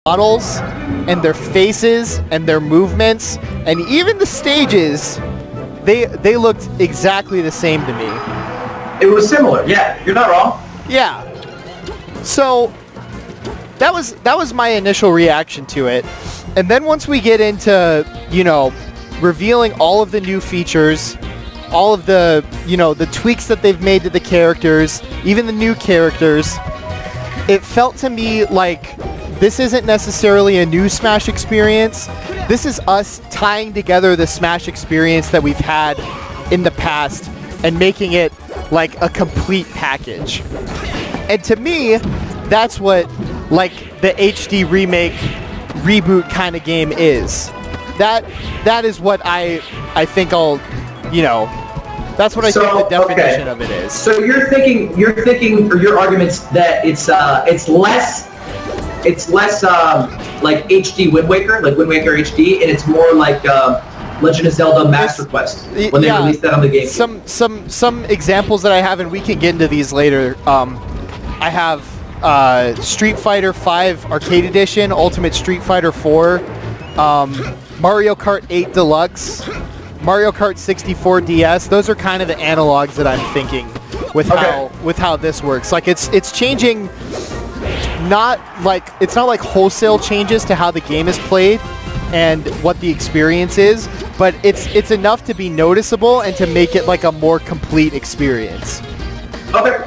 models and their faces and their movements and even the stages, they looked exactly the same to me. It was similar, yeah, you're not wrong. Yeah. So that was my initial reaction to it. And then once we get into, you know, revealing all of the new features, all of the, you know, the tweaks that they've made to the characters, even the new characters, it felt to me like this isn't necessarily a new Smash experience. This is us tying together the Smash experience that we've had in the past and making it like a complete package. And to me, that's what like the HD remake reboot kind of game is. That is what I think I'll, you know, that's what I think the definition of it is. So you're thinking for your arguments that it's less like HD Wind Waker, like Wind Waker HD, and it's more like Legend of Zelda Master Quest when they released that on the game. Some examples that I have, and we can get into these later. I have Street Fighter V Arcade Edition, Ultimate Street Fighter 4, Mario Kart 8 Deluxe, Mario Kart 64 DS. Those are kind of the analogs that I'm thinking with how this works. Like it's changing. It's not like wholesale changes to how the game is played and what the experience is, but it's enough to be noticeable and to make it like a more complete experience. Okay.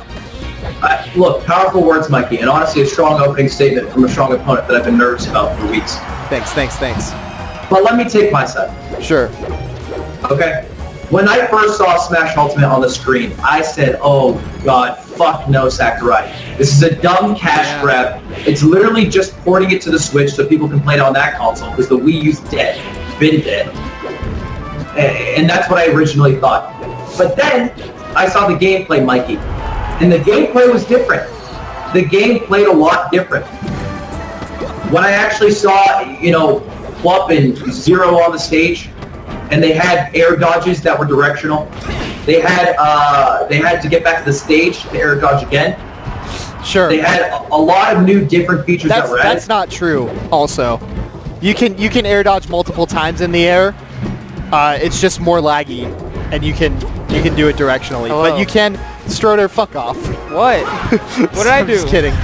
Look, powerful words, Mikey, and honestly a strong opening statement from a strong opponent that I've been nervous about for weeks. Thanks. But let me take my side. Sure. Okay. When I first saw Smash Ultimate on the screen, I said, oh god, fuck no, Sakurai. This is a dumb cash grab. It's literally just porting it to the Switch so people can play it on that console, because the Wii U's dead. Been dead. And that's what I originally thought. But then, I saw the gameplay, Mikey. And the gameplay was different. The game played a lot different. When I actually saw, you know, Plump and Zero on the stage, and they had air dodges that were directional. They had to get back to the stage to air dodge again. Sure. They had a lot of new different features that were added. That's not true. Also, you can air dodge multiple times in the air. It's just more laggy, and you can do it directionally. Hello. But you can Stroder, fuck off. What? What did I do? I'm just kidding.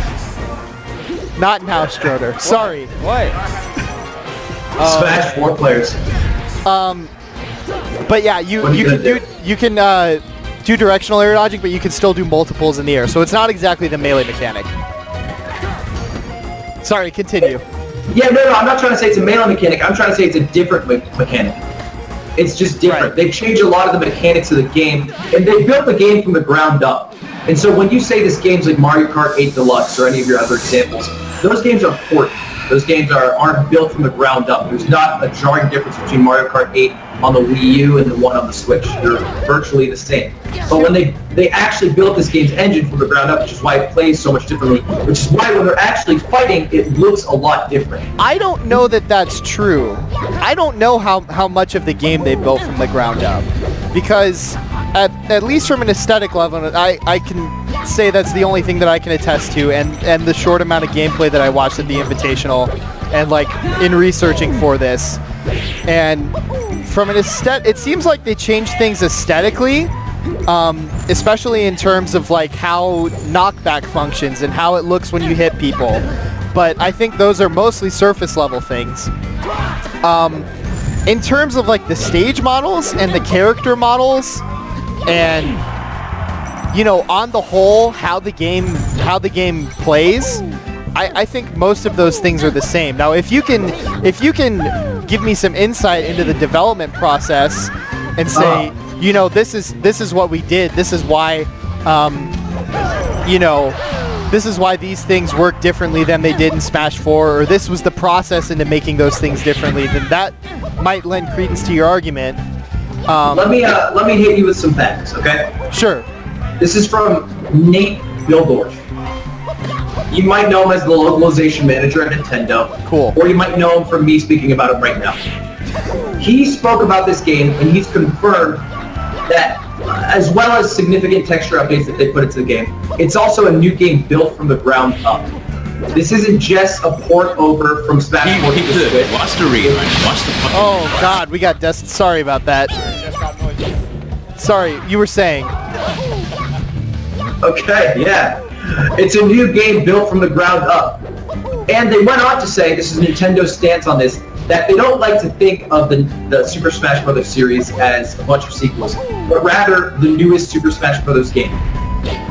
Not now, Stroder. Sorry. What? Smash 4 players. But yeah, you can do directional air dodging, but you can still do multiples in the air. So it's not exactly the melee mechanic. Sorry, continue. Yeah, no, I'm not trying to say it's a melee mechanic. I'm trying to say it's a different mechanic. It's just different. Right. They've changed a lot of the mechanics of the game, and they built the game from the ground up. And so when you say this game's like Mario Kart 8 Deluxe or any of your other examples, those games are ported. Those games aren't built from the ground up. There's not a jarring difference between Mario Kart 8 on the Wii U and the one on the Switch. They're virtually the same. But when they actually built this game's engine from the ground up, which is why it plays so much differently, which is why when they're actually fighting, it looks a lot different. I don't know that that's true. I don't know how much of the game they built from the ground up. Because, at least from an aesthetic level, I can say that's the only thing that I can attest to, and the short amount of gameplay that I watched at the Invitational, and like in researching for this. And from an it seems like they changed things aesthetically, especially in terms of like how knockback functions and how it looks when you hit people. But I think those are mostly surface level things. In terms of like the stage models and the character models, and you know, on the whole, how the game plays, I think most of those things are the same. Now, if you can give me some insight into the development process and say, you know, this is what we did. This is why, you know, this is why these things work differently than they did in Smash 4, or this was the process into making those things differently. Then that might lend credence to your argument. Let me hit you with some facts, okay? Sure. This is from Nate Bildorf. You might know him as the localization manager at Nintendo. Cool. Or you might know him from me speaking about it right now. He spoke about this game, and he's confirmed that, as well as significant texture updates that they put into the game, it's also a new game built from the ground up. This isn't just a port over from Smash 4 to the Switch. Watch the rewind. Watch the fucking Oh God, we got dust. Sorry about that. Sorry, you were saying. Okay, yeah. It's a new game built from the ground up. And they went on to say, this is Nintendo's stance on this, that they don't like to think of the Super Smash Bros. Series as a bunch of sequels, but rather the newest Super Smash Bros. Game.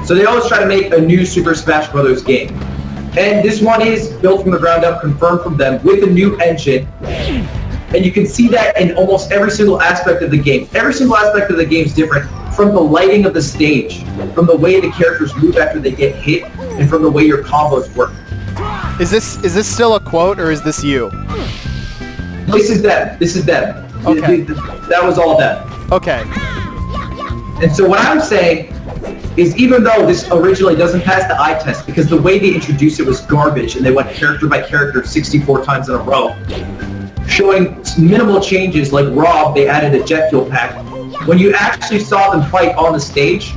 So they always try to make a new Super Smash Bros. Game. And this one is built from the ground up, confirmed from them, with a new engine. And you can see that in almost every single aspect of the game. Every single aspect of the game is different, from the lighting of the stage, from the way the characters move after they get hit, and from the way your combos work. Is this still a quote, or is this you? This is them. This is them. Okay. That was all them. Okay. And so what I'm saying is, even though this originally doesn't pass the eye test, because the way they introduced it was garbage, and they went character by character 64 times in a row, showing minimal changes, like Rob, they added a jet fuel pack. When you actually saw them fight on the stage,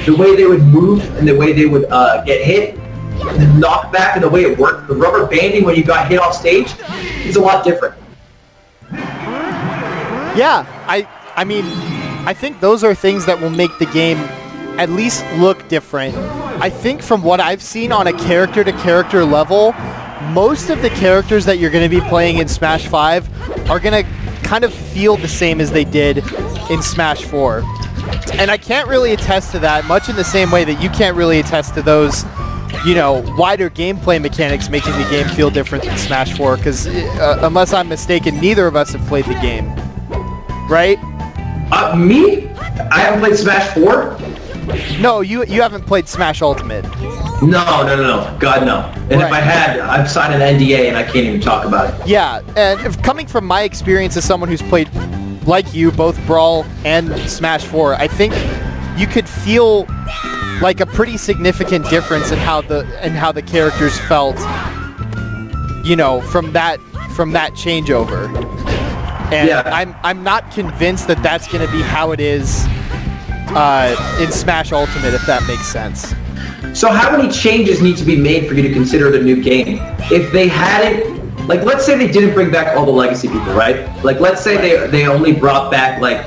the way they would move and the way they would get hit, the knockback and the way it worked, the rubber banding when you got hit off stage, is a lot different. Yeah, I mean, I think those are things that will make the game at least look different. I think from what I've seen on a character-to-character level, most of the characters that you're going to be playing in Smash 5 are going to kind of feel the same as they did in Smash 4. And I can't really attest to that, much in the same way that you can't really attest to those, you know, wider gameplay mechanics making the game feel different than Smash 4, because unless I'm mistaken, neither of us have played the game. Right? Me? I haven't played Smash 4? No, you haven't played Smash Ultimate. No. God, no. And if I had, I've signed an NDA and I can't even talk about it. Yeah, and coming from my experience as someone who's played, like you, both Brawl and Smash 4, I think you could feel like a pretty significant difference in how the characters felt, you know, from that changeover. And yeah. I'm not convinced that that's going to be how it is in Smash Ultimate, if that makes sense. So how many changes need to be made for you to consider it a new game? If they hadn't, like, let's say they didn't bring back all the legacy people, right? Like, let's say they only brought back, like,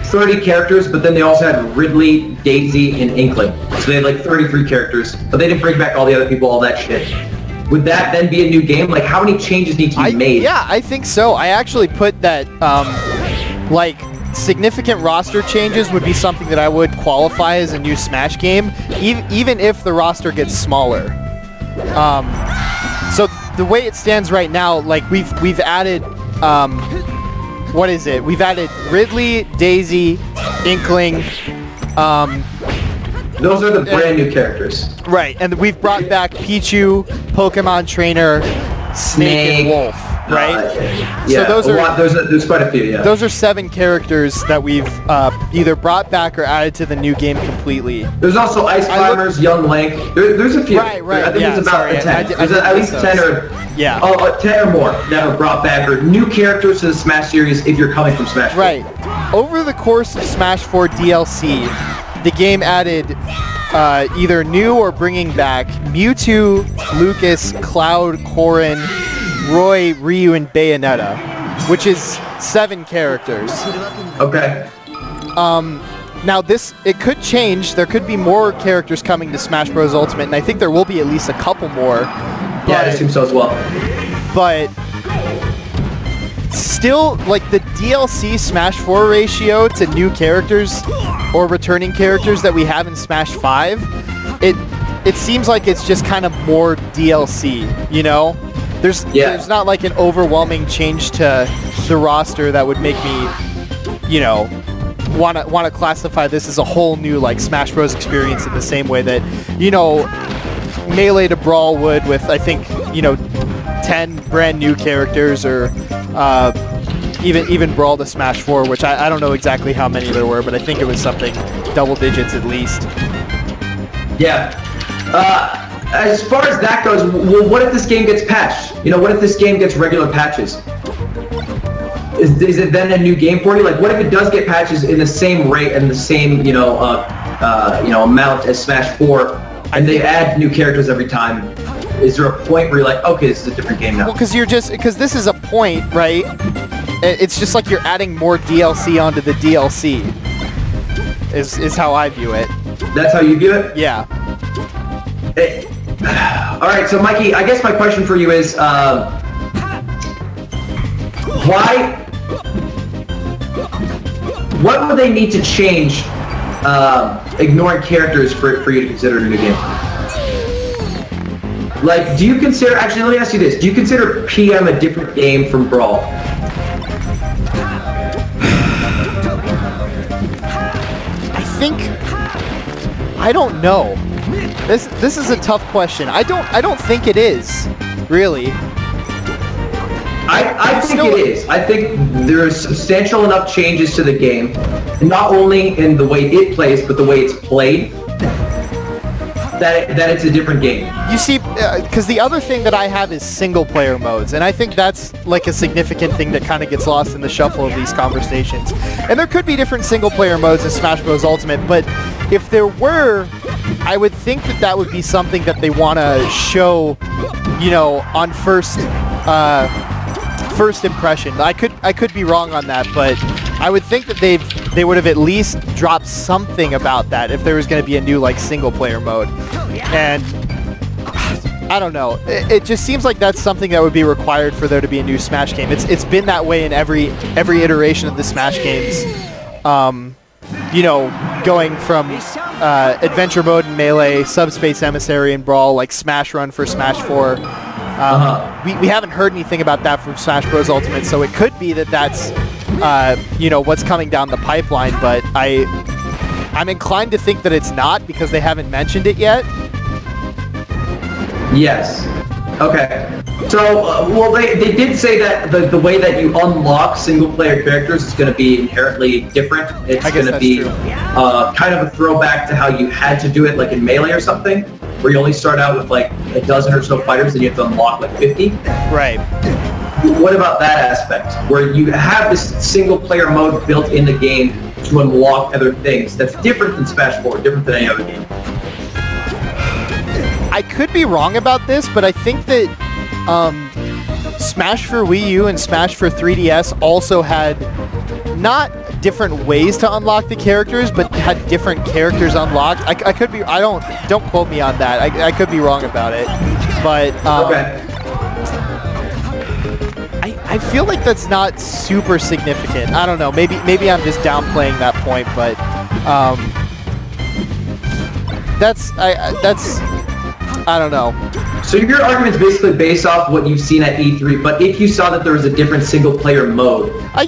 30 characters, but then they also had Ridley, Daisy, and Inkling. So they had, like, 33 characters, but they didn't bring back all the other people, all that shit. Would that then be a new game? Like, how many changes need to be made? Yeah, I think so. I actually put that, like, significant roster changes would be something that I would qualify as a new Smash game, even if the roster gets smaller. So the way it stands right now, like, we've added, what is it? We've added Ridley, Daisy, Inkling, those are the brand new characters. Right, and we've brought back Pichu, Pokemon Trainer, Snake, and Wolf, right? Yeah, so there's quite a few, yeah. Those are 7 characters that we've either brought back or added to the new game completely. There's also Ice Climbers, Young Link. There's a few. Right. I think it's about 10. There's at least 10 or 10 or more that are brought back, or new characters to the Smash series if you're coming from Smash 4. Right. Over the course of Smash 4 DLC, the game added either new or bringing back Mewtwo, Lucas, Cloud, Corrin, Roy, Ryu, and Bayonetta, which is 7 characters. Okay. Now it could change. There could be more characters coming to Smash Bros. Ultimate, and I think there will be at least a couple more. Yeah, I assume so as well. But still, like, the DLC Smash 4 ratio to new characters or returning characters that we have in Smash 5, it seems like it's just kind of more DLC, you know? There's not like an overwhelming change to the roster that would make me, you know, want to classify this as a whole new, like, Smash Bros. Experience in the same way that, you know, Melee to Brawl would, with, I think, you know, 10 brand new characters, or even Brawl to Smash 4, which I don't know exactly how many there were, but I think it was something double digits at least. Yeah. As far as that goes, well, what if this game gets patched? You know, what if this game gets regular patches? Is it then a new game for you? Like, what if it does get patches in the same rate and the same, you know, amount as Smash 4, and they add new characters every time? Is there a point where you're like, okay, this is a different game now? Well, because this is a point, right? It's just like you're adding more DLC onto the DLC. Is how I view it. That's how you view it? Yeah. Hey. All right, so Mikey, I guess my question for you is, what would they need to change, ignoring characters for you to consider it a new game? Like, do you consider, actually, let me ask you this, do you consider PM a different game from Brawl? I don't know. This is a tough question. I don't think it is, really. I think it is. I think there's substantial enough changes to the game, not only in the way it plays, but the way it's played, that it's a different game. You see, because the other thing that I have is single-player modes, and I think that's like a significant thing that kind of gets lost in the shuffle of these conversations. And there could be different single-player modes in Smash Bros. Ultimate, but if there were, I would think that that would be something that they want to show, you know, on first impression. I could be wrong on that, but I would think that they would have at least dropped something about that if there was going to be a new like single-player mode. And I don't know. It just seems like that's something that would be required for there to be a new Smash game. It's been that way in every iteration of the Smash games. You know, going from Adventure Mode in Melee, Subspace Emissary in Brawl, like Smash Run for Smash 4. We haven't heard anything about that from Smash Bros. Ultimate, so it could be that that's, you know, what's coming down the pipeline, but I'm inclined to think that it's not because they haven't mentioned it yet. Yes. Okay. So, well, they did say that the way that you unlock single-player characters is going to be inherently different. It's going to be kind of a throwback to how you had to do it, like in Melee or something, where you only start out with like a dozen or so fighters and you have to unlock like 50. Right. What about that aspect, where you have this single-player mode built in the game to unlock other things that's different than Smash 4, different than any other game? I could be wrong about this, but I think that Smash for Wii U and Smash for 3DS also had not different ways to unlock the characters, but had different characters unlocked. I could be, don't quote me on that. I could be wrong about it, but Okay. I feel like that's not super significant. I don't know. Maybe I'm just downplaying that point, but I don't know. So your argument's basically based off what you've seen at E3, but if you saw that there was a different single-player mode, I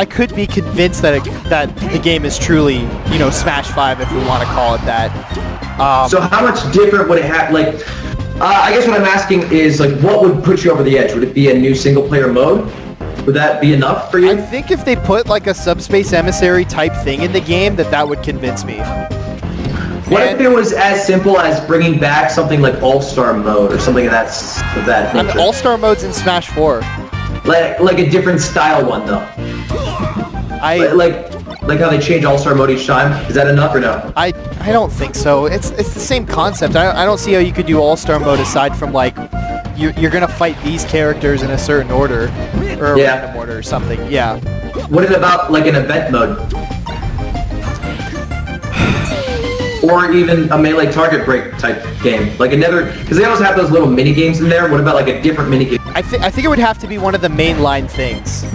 could be convinced that the game is truly, you know, Smash 5 if we want to call it that. so how much different would it have? Like, I guess what I'm asking is like, what would put you over the edge? Would it be a new single-player mode? Would that be enough for you? I think if they put like a Subspace Emissary type thing in the game, that would convince me. What if it was as simple as bringing back something like All-Star Mode or something of that nature? All-Star Mode's in Smash 4. Like a different style one though. Like how they change All-Star Mode each time. Is that enough or no? I don't think so. It's the same concept. I don't see how you could do All-Star Mode aside from like you're gonna fight these characters in a certain order or a random order or something. Yeah. What about like an event mode? Or even a Melee target break type game, like another, because they also have those little mini games in there. What about like a different mini game? I think it would have to be one of the mainline things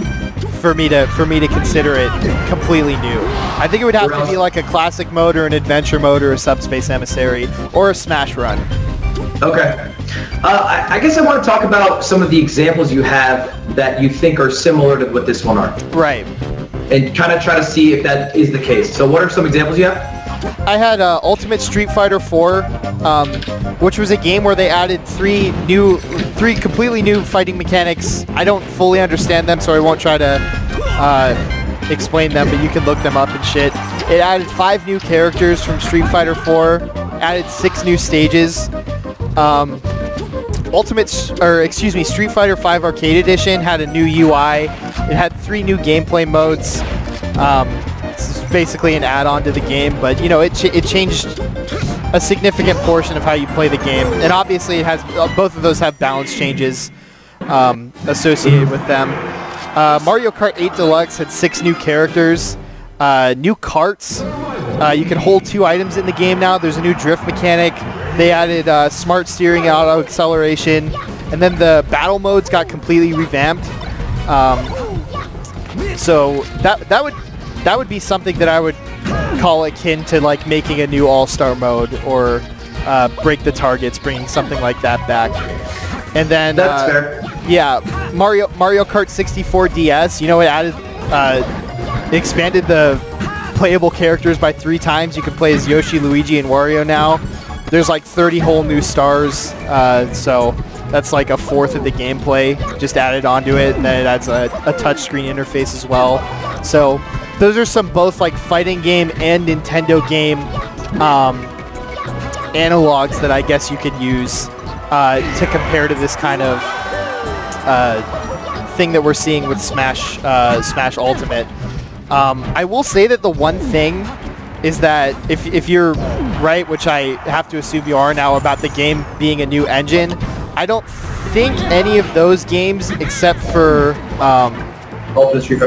for me to consider it completely new. I think it would have to be like a classic mode or an adventure mode or a Subspace Emissary or a Smash Run. Okay. I guess I want to talk about some of the examples you have that you think are similar to what this one are. Right. And kind of try to see if that is the case. So what are some examples you have? I had Ultimate Street Fighter 4, which was a game where they added three completely new fighting mechanics. I don't fully understand them, so I won't try to explain them, but you can look them up and shit. It added 5 new characters from Street Fighter 4, added 6 new stages. Street Fighter 5 Arcade Edition had a new UI. It had 3 new gameplay modes. This is basically an add-on to the game, but you know, it changed a significant portion of how you play the game. And obviously, it has both of those have balance changes associated with them. Mario Kart 8 Deluxe had 6 new characters, new carts. You can hold 2 items in the game now. There's a new drift mechanic. They added smart steering and auto acceleration, and then the battle modes got completely revamped. So that would be something that I would call akin to like making a new all-star mode or break the targets, bringing something like that back. And then that's fair. Yeah, Mario Kart 64 DS. You know, it added, it expanded the playable characters by 3 times. You can play as Yoshi, Luigi, and Wario now. There's like 30 whole new stars, so that's like a fourth of the gameplay just added onto it, and then it adds a touchscreen interface as well. So those are some both like fighting game and Nintendo game analogs that I guess you could use to compare to this kind of thing that we're seeing with Smash Ultimate. I will say that the one thing is that if you're right, which I have to assume you are now, about the game being a new engine, I don't think any of those games, except for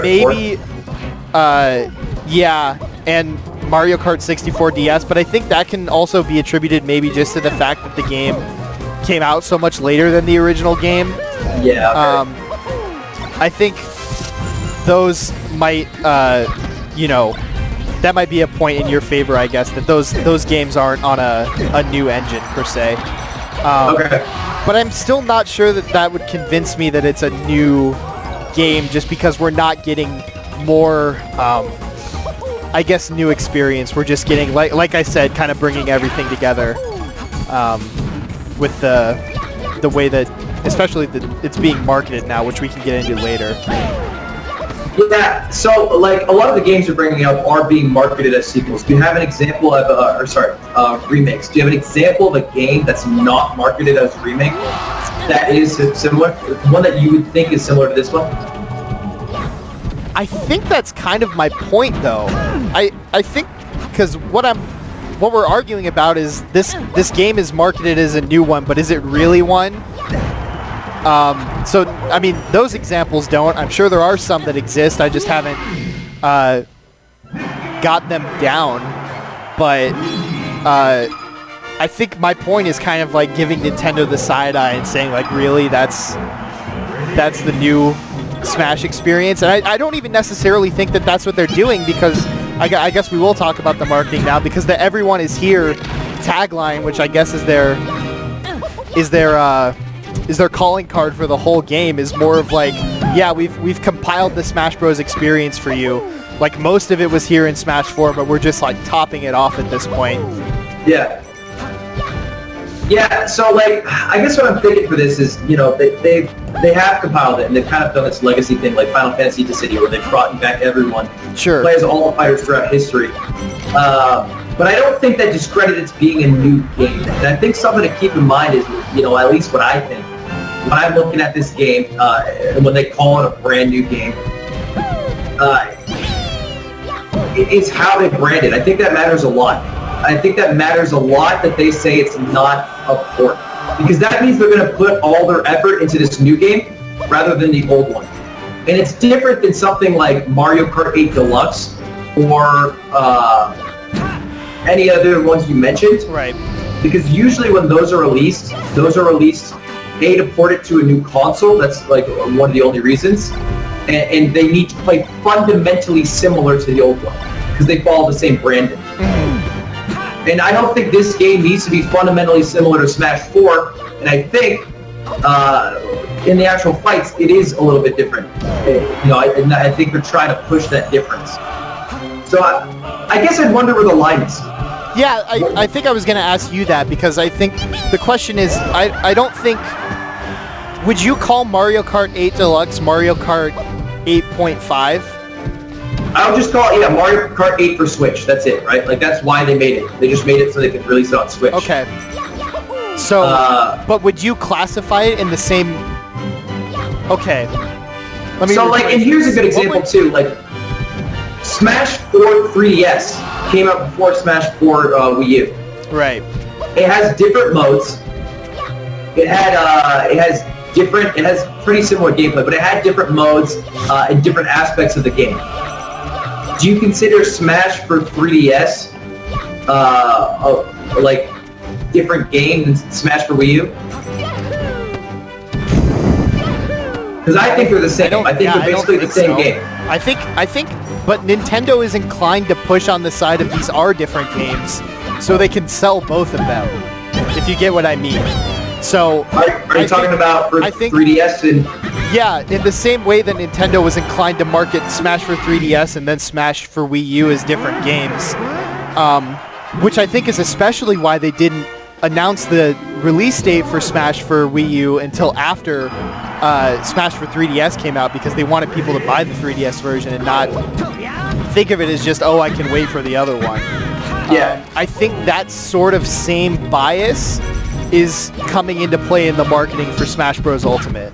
maybe yeah, and Mario Kart 64 DS, but I think that can also be attributed maybe just to the fact that the game came out so much later than the original game. Yeah. I think those might, you know, that might be a point in your favor, I guess, that those games aren't on a new engine per se. Okay. But I'm still not sure that that would convince me that it's a new game, just because we're not getting more, I guess, new experience. We're just getting, like I said, kind of bringing everything together with the way that, especially it's being marketed now, which we can get into later. Yeah, so like a lot of the games you're bringing up are being marketed as sequels. Do you have an example of, remakes? Do you have an example of a game that's not marketed as a remake that is similar? One that you would think is similar to this one? I think that's kind of my point, though. I think because what we're arguing about is this game is marketed as a new one, but is it really one? So, I mean, those examples don't. I'm sure there are some that exist. I just haven't got them down. But I think my point is kind of like giving Nintendo the side eye and saying, like, really, that's the new Smash experience. And I don't even necessarily think that that's what they're doing, because I guess we will talk about the marketing now, because the "Everyone is Here" tagline, which I guess is their calling card for the whole game, is more of like, yeah, we've compiled the Smash Bros. Experience for you. Like, most of it was here in Smash 4, but we're just like topping it off at this point. Yeah. Yeah, so like, I guess what I'm thinking for this is, you know, they have compiled it, and they've kind of done this legacy thing like Final Fantasy Dissidia, where they've brought back everyone. Sure. Plays all the fighters throughout history. But I don't think that discredits being a new game. And I think something to keep in mind is, you know, at least what I think, when I'm looking at this game, and when they call it a brand new game, it's how they brand it. I think that matters a lot. I think that matters a lot that they say it's not a port, because that means they're going to put all their effort into this new game rather than the old one. And it's different than something like Mario Kart 8 Deluxe or any other ones you mentioned. Right. Because usually when those are released, A, to port it to a new console. That's like one of the only reasons. And they need to play fundamentally similar to the old one, because they follow the same branding. And I don't think this game needs to be fundamentally similar to Smash 4, and I think in the actual fights it is a little bit different. You know, I think they're trying to push that difference. So I guess I'd wonder where the line is. Yeah, I think I was going to ask you that, because I think the question is, I don't think, would you call Mario Kart 8 Deluxe Mario Kart 8.5? I would just call it, yeah, Mario Kart 8 for Switch. That's it, right? Like, that's why they made it. They just made it so they could release it on Switch. Okay. So, but would you classify it in the same... Okay. Let me and here's a good example, too. Like, Smash 4 3DS came out before Smash 4 Wii U. Right. It has different modes. It has pretty similar gameplay, but it had different modes and different aspects of the game. Do you consider Smash for 3DS like different game than Smash for Wii U? Because I think they're the same. I think they're basically the same game. I think, but Nintendo is inclined to push on the side of these are different games, so they can sell both of them. If you get what I mean. So are you talking about for 3DS and? Yeah, in the same way that Nintendo was inclined to market Smash for 3DS and then Smash for Wii U as different games, which I think is especially why they didn't announce the release date for Smash for Wii U until after Smash for 3DS came out, because they wanted people to buy the 3DS version and not think of it as just, oh, I can wait for the other one. Yeah. I think that sort of same bias is coming into play in the marketing for Smash Bros. Ultimate.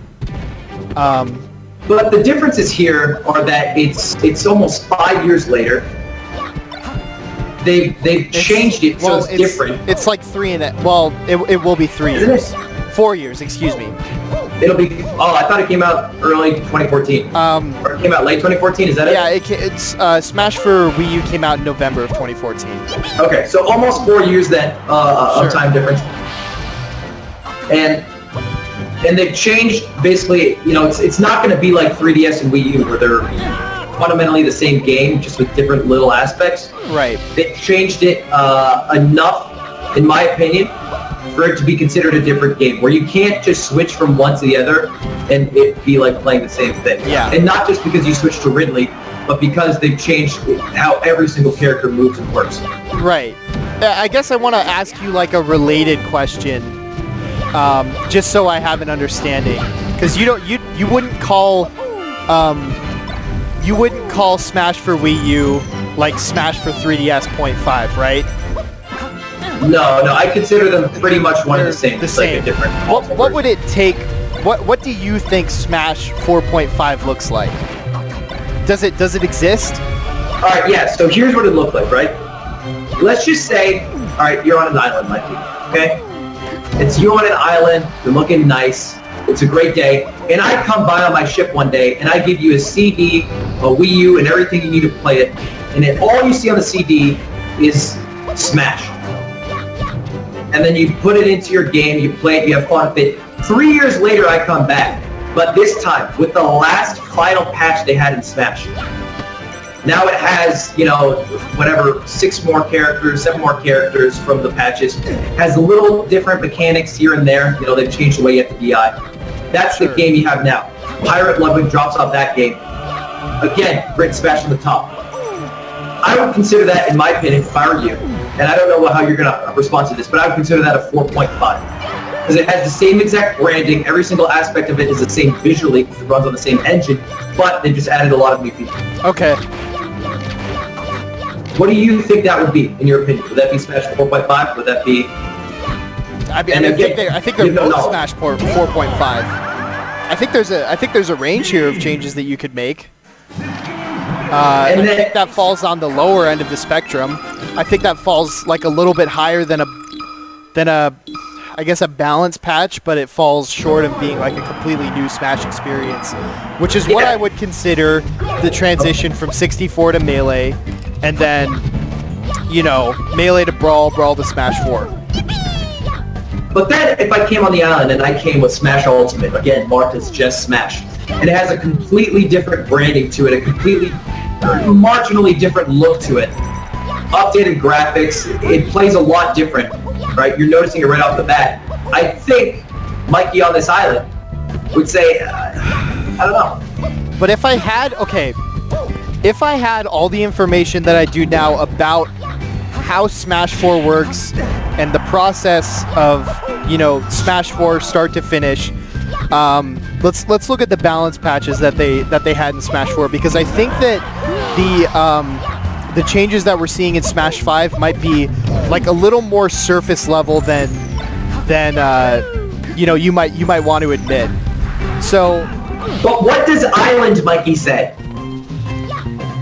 But the differences here are that it's almost 5 years later. They've changed it, so it's different. It's like 3 and well, it will be 3 years. 4 years, excuse me. It'll be. Oh, I thought it came out early 2014. Or it came out late 2014. Is that it? Yeah, it's Smash for Wii U came out in November of 2014. Okay, so almost 4 years then of time difference. And they've changed basically. You know, it's not going to be like 3DS and Wii U where they're fundamentally the same game, just with different little aspects. Right. They changed it enough, in my opinion, for it to be considered a different game, where you can't just switch from one to the other and it be like playing the same thing. Yeah. And not just because you switch to Ridley, but because they've changed how every single character moves and works. Right. I guess I want to ask you like a related question, just so I have an understanding, because you wouldn't call Smash for Wii U like Smash for 3DS 0.5, right? No, I consider them pretty much one and the same. The same. Like a different. What would it take? What do you think Smash 4.5 looks like? Does it exist? All right, yeah. So here's what it looked like, right? Let's just say, all right, you're on an island, Mikey. Okay, it's you on an island. You're looking nice. It's a great day, and I come by on my ship one day, and I give you a CD, a Wii U, and everything you need to play it, and then all you see on the CD is Smash. And then you put it into your game, you play it, you have fun with it. 3 years later, I come back, but this time with the last final patch they had in Smash. Now it has, you know, whatever, 7 more characters from the patches. Has a little different mechanics here and there. You know, they've changed the way you have to DI. That's the game you have now. Pirate Ludwig drops off that game. Again, great Smash on the top. I would consider that, in my opinion, if I were you, and I don't know how you're going to respond to this, but I would consider that a 4.5. Because it has the same exact branding, every single aspect of it is the same visually, because it runs on the same engine, but they just added a lot of new features. Okay. What do you think that would be, in your opinion? Would that be Smash 4.5? Would that be... I think they're both Smash 4.5. I think there's a range here of changes that you could make. I think that falls on the lower end of the spectrum. I think that falls like a little bit higher than a I guess a balance patch, but it falls short of being like a completely new Smash experience, which is what I would consider the transition from 64 to Melee, and then, you know, Melee to Brawl, Brawl to Smash 4. But then, if I came on the island and I came with Smash Ultimate, again, Marth is just Smash, and it has a completely different branding to it, a completely, marginally different look to it, updated graphics, it plays a lot different, right? You're noticing it right off the bat. I think Mikey on this island would say, I don't know. But if I had, if I had all the information that I do now about how Smash 4 works and the process of, you know, Smash 4 start to finish, let's look at the balance patches that they had in Smash 4, because I think that the changes that we're seeing in Smash 5 might be like a little more surface level than you know, you might want to admit. So, but what does Island Mikey say?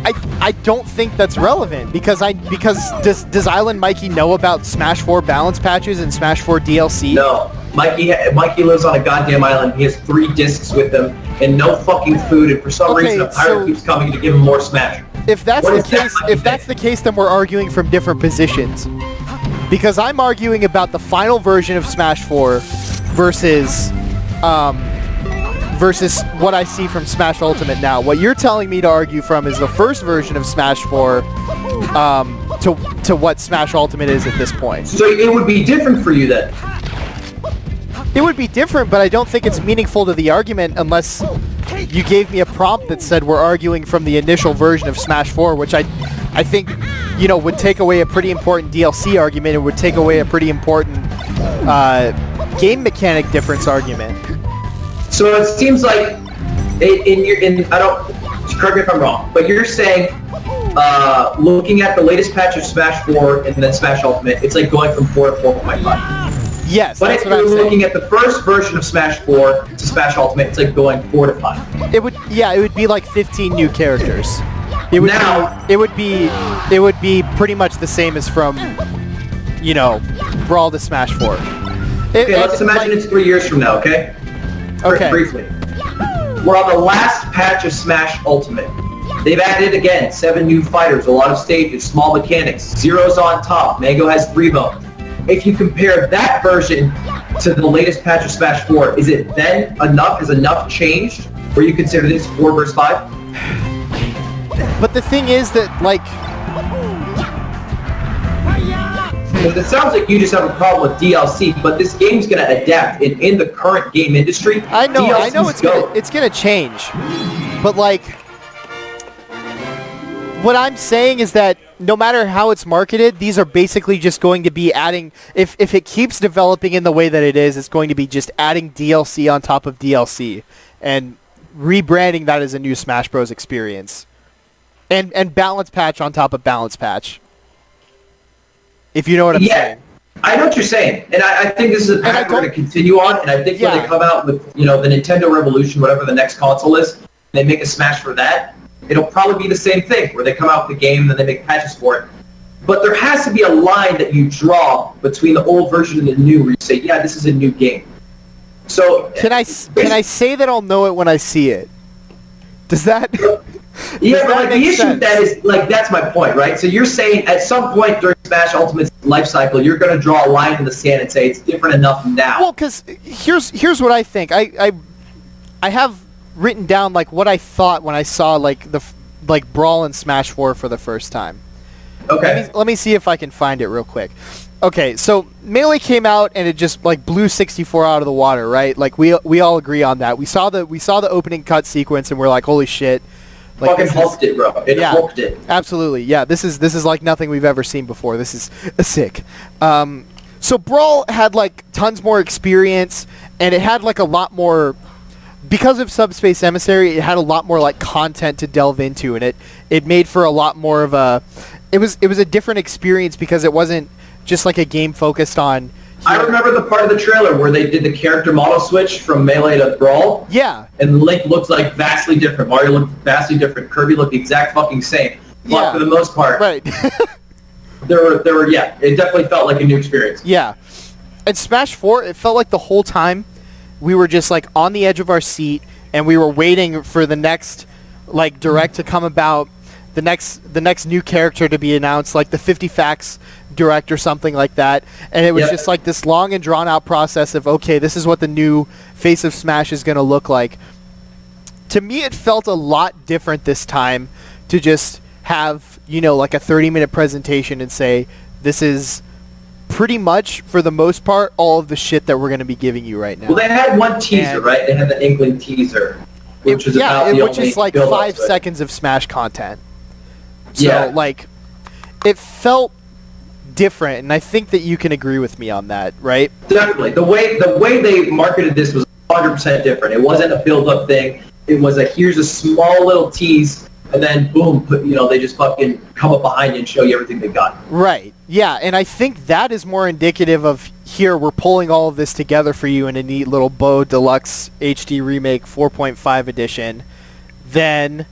I don't think that's relevant because does Island Mikey know about Smash 4 balance patches and Smash 4 DLC? No. Mikey lives on a goddamn island. He has 3 discs with him and no fucking food, and for some reason a pirate keeps coming to give him more Smash. If that's the case, then we're arguing from different positions. Because I'm arguing about the final version of Smash 4 versus what I see from Smash Ultimate now. What you're telling me to argue from is the first version of Smash 4 to what Smash Ultimate is at this point. So it would be different for you then? It would be different, but I don't think it's meaningful to the argument unless you gave me a prompt that said we're arguing from the initial version of Smash 4, which I think, you know, would take away a pretty important DLC argument. It would take away a pretty important game mechanic difference argument. So it seems like I don't, correct me if I'm wrong, but you're saying looking at the latest patch of Smash 4 and then Smash Ultimate, it's like going from 4 to 4.5. Yes, but that's if what I'm you're saying. looking at the first version of Smash 4 to Smash Ultimate, it's like going 4 to 5. It would be like 15 new characters. It would be pretty much the same as from, you know, Brawl to Smash 4. Okay, let's imagine it's 3 years from now, okay? Okay. Briefly. We're on the last patch of Smash Ultimate. They've added, again, 7 new fighters, a lot of stages, small mechanics, Zero's on top, Mango has 3 bones. If you compare that version to the latest patch of Smash 4, is it then enough, has enough changed, where you consider this 4 versus 5? But the thing is that, like... Because it sounds like you just have a problem with DLC, but this game's going to adapt. In the current game industry, I know it's gonna change. But, like... What I'm saying is that no matter how it's marketed, these are basically just going to be adding... If it keeps developing in the way that it is, it's going to be just adding DLC on top of DLC. And rebranding that as a new Smash Bros. Experience. And balance patch on top of balance patch. If you know what I'm saying. I know what you're saying. And I think this is a path we're going to continue on. And I think when they come out with, you know, the Nintendo Revolution, whatever the next console is, and they make a Smash for that, it'll probably be the same thing, where they come out with the game and then they make patches for it. But there has to be a line that you draw between the old version and the new, where you say, yeah, this is a new game. So can I say that I'll know it when I see it? Does that? Yeah, but like, the issue with that is, like, that's my point, right? So you're saying at some point during Smash Ultimate's life cycle, you're going to draw a line in the sand and say it's different enough now. Well, because here's what I think. I have written down like what I thought when I saw like Brawl and Smash 4 for the first time. Okay. Let me see if I can find it real quick. Okay, so Melee came out and it just like blew 64 out of the water, right? Like we all agree on that. We saw the opening cut sequence and we're like, holy shit. Like, fucking hulked it, bro. It hulked it. Absolutely. Yeah, this is like nothing we've ever seen before. This is sick. So Brawl had like tons more experience and it had like a lot more, because of Subspace Emissary, it had a lot more like content to delve into, and it made for a lot more of a, it was a different experience because it wasn't just like a game focused on. I remember the part of the trailer where they did the character model switch from Melee to Brawl. Yeah. And Link looked like vastly different. Mario looked vastly different. Kirby looked the exact fucking same. But for the most part, right. there were it definitely felt like a new experience. Yeah. And Smash 4, it felt like the whole time we were just like on the edge of our seat and we were waiting for the next like direct to come about, the next new character to be announced, like the 50 Facts direct or something like that. And it was just like this long and drawn out process of, okay, this is what the new face of Smash is going to look like. To me, it felt a lot different this time to just have, you know, like a 30-minute presentation and say, this is pretty much, for the most part, all of the shit that we're going to be giving you right now. Well, they had one teaser, right? They had the Inkling teaser, which is about the which is like 5 seconds of Smash content. So, like, it felt different, and I think that you can agree with me on that, right? Definitely. The way they marketed this was 100% different. It wasn't a build-up thing. It was a, here's a small little tease, and then boom, they just fucking come up behind you and show you everything they got. Right. Yeah, and I think that is more indicative of, here, we're pulling all of this together for you in a neat little Bo Deluxe HD Remake 4.5 edition, than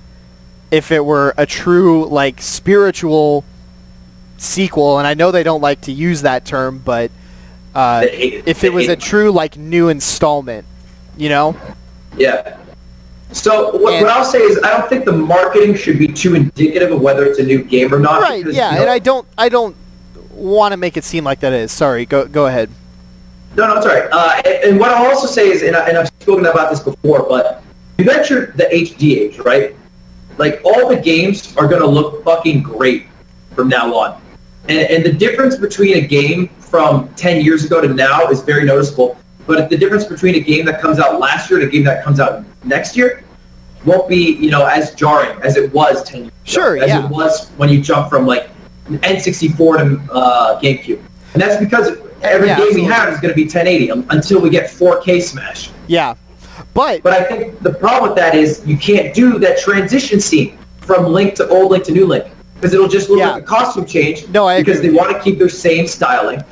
if it were a true like spiritual sequel, and I know they don't like to use that term, but if it was a true like new installment, you know? Yeah. So what I'll say is I don't think the marketing should be too indicative of whether it's a new game or not. Right. Because, yeah, you know, and I don't want to make it seem like that is. Sorry. Go ahead. No, it's all right. And what I'll also say is, and I've spoken about this before, but you venture the HD age, right? Like, all the games are going to look fucking great from now on. And the difference between a game from 10 years ago to now is very noticeable. But the difference between a game that comes out last year and a game that comes out next year won't be, you know, as jarring as it was 10 years ago. Sure, as it was when you jump from, like, N64 to GameCube. And that's because every game we have is going to be 1080 until we get 4K Smash. Yeah. But I think the problem with that is you can't do that transition scene from Link to old Link to new Link. Because it'll just look like a costume change. No, I agree. Because they want to keep their same styling.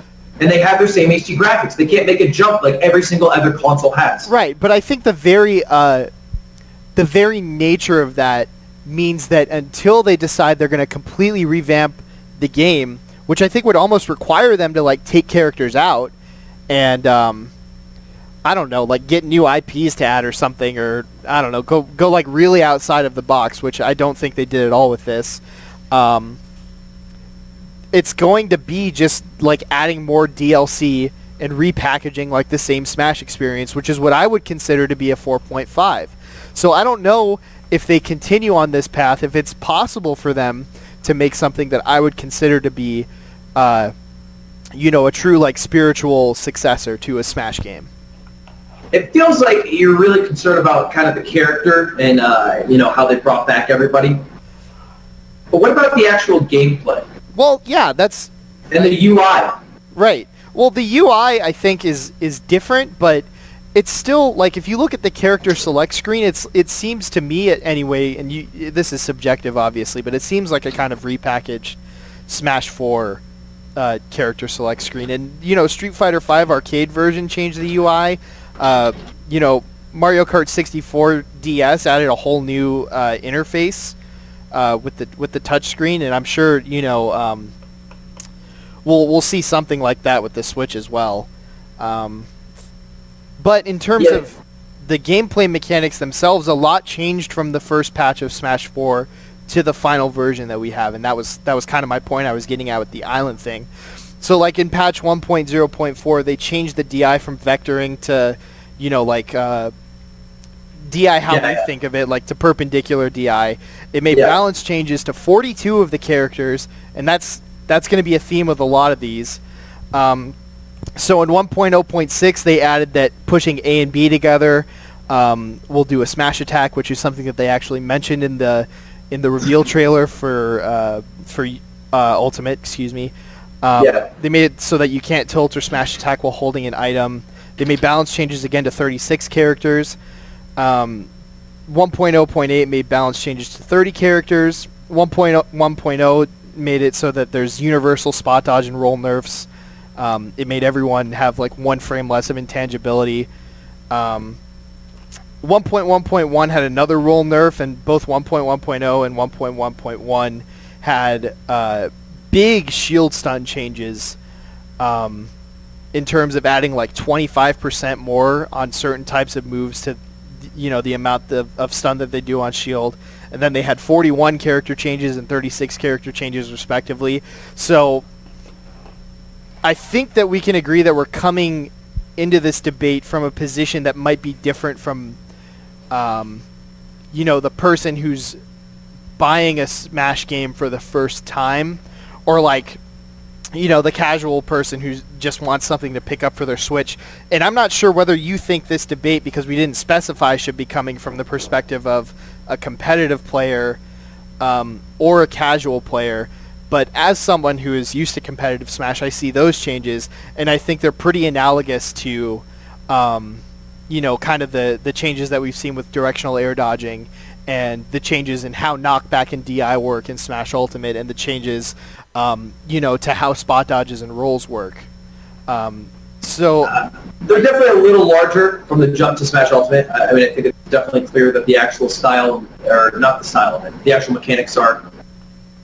And they have their same HD graphics. They can't make a jump like every single other console has. Right, but I think the very nature of that means that until they decide they're going to completely revamp the game, which I think would almost require them to like take characters out and I don't know, like get new IPs to add or something, or I don't know, go like really outside of the box, which I don't think they did at all with this. It's going to be just like adding more DLC and repackaging like the same Smash experience, which is what I would consider to be a 4.5. So I don't know if they continue on this path, if it's possible for them to make something that I would consider to be, you know, a true like spiritual successor to a Smash game. It feels like you're really concerned about kind of the character and, you know, how they brought back everybody. But what about the actual gameplay? Well, yeah, that's... And the UI. Right. Well, the UI, I think, is different, but it's still, like, if you look at the character select screen, it seems to me, anyway, and this is subjective, obviously, but it seems like a kind of repackaged Smash 4 character select screen. And, you know, Street Fighter V arcade version changed the UI. You know, Mario Kart 64 DS added a whole new interface with the touchscreen, and I'm sure, you know, we'll see something like that with the Switch as well. But in terms of the gameplay mechanics themselves, a lot changed from the first patch of Smash 4 to the final version that we have, and that was kind of my point I was getting at with the island thing. So like in patch 1.0.4, they changed the DI from vectoring to, you know, like DI how we think of it, like to perpendicular DI. It made balance changes to 42 of the characters, and that's going to be a theme with a lot of these. So in 1.0.6, they added that pushing A and B together will do a smash attack, which is something that they actually mentioned in the reveal trailer for Ultimate. Excuse me. They made it so that you can't tilt or smash attack while holding an item. They made balance changes again to 36 characters. 1.0.8 made balance changes to 30 characters. 1.0 made it so that there's universal spot dodge and roll nerfs. It made everyone have like 1 frame less of intangibility. 1.1.1 had another roll nerf, and both 1.1.0 and 1.1.1 had big shield stun changes in terms of adding like 25% more on certain types of moves to, you know, the amount of stun that they do on shield. And then they had 41 character changes and 36 character changes respectively. So I think that we can agree that we're coming into this debate from a position that might be different from, you know, the person who's buying a Smash game for the first time, or like, you know, the casual person who just wants something to pick up for their Switch. And I'm not sure whether you think this debate, because we didn't specify, should be coming from the perspective of a competitive player or a casual player. But as someone who is used to competitive Smash, I see those changes, and I think they're pretty analogous to, you know, kind of the changes that we've seen with directional air dodging, and the changes in how knockback and DI work in Smash Ultimate, and the changes, you know, to how spot dodges and rolls work. So they're definitely a little larger from the jump to Smash Ultimate. I mean, I think it's definitely clear that the actual style, or not the style of it, the actual mechanics are,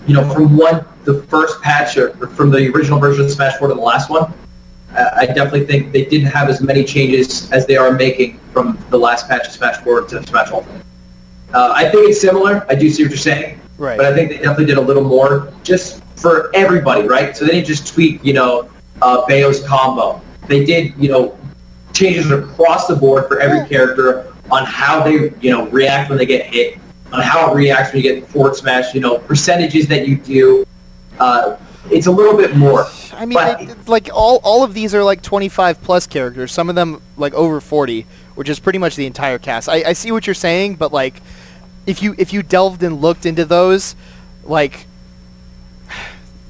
you know, from the first patch, or from the original version of Smash 4 to the last one. I definitely think they didn't have as many changes as they are making from the last patch of Smash 4 to Smash Ultimate. I think it's similar. I do see what you're saying. Right. But I think they definitely did a little more just for everybody, right? So they didn't just tweak, you know, Bayo's combo. They did, you know, changes across the board for every character on how they, you know, react when they get hit, on how it reacts when you get forward smash, you know, percentages that you do. It's a little bit more. I mean, like all of these are like 25 plus characters. Some of them like over 40, which is pretty much the entire cast. I see what you're saying, but like if you delved and looked into those, like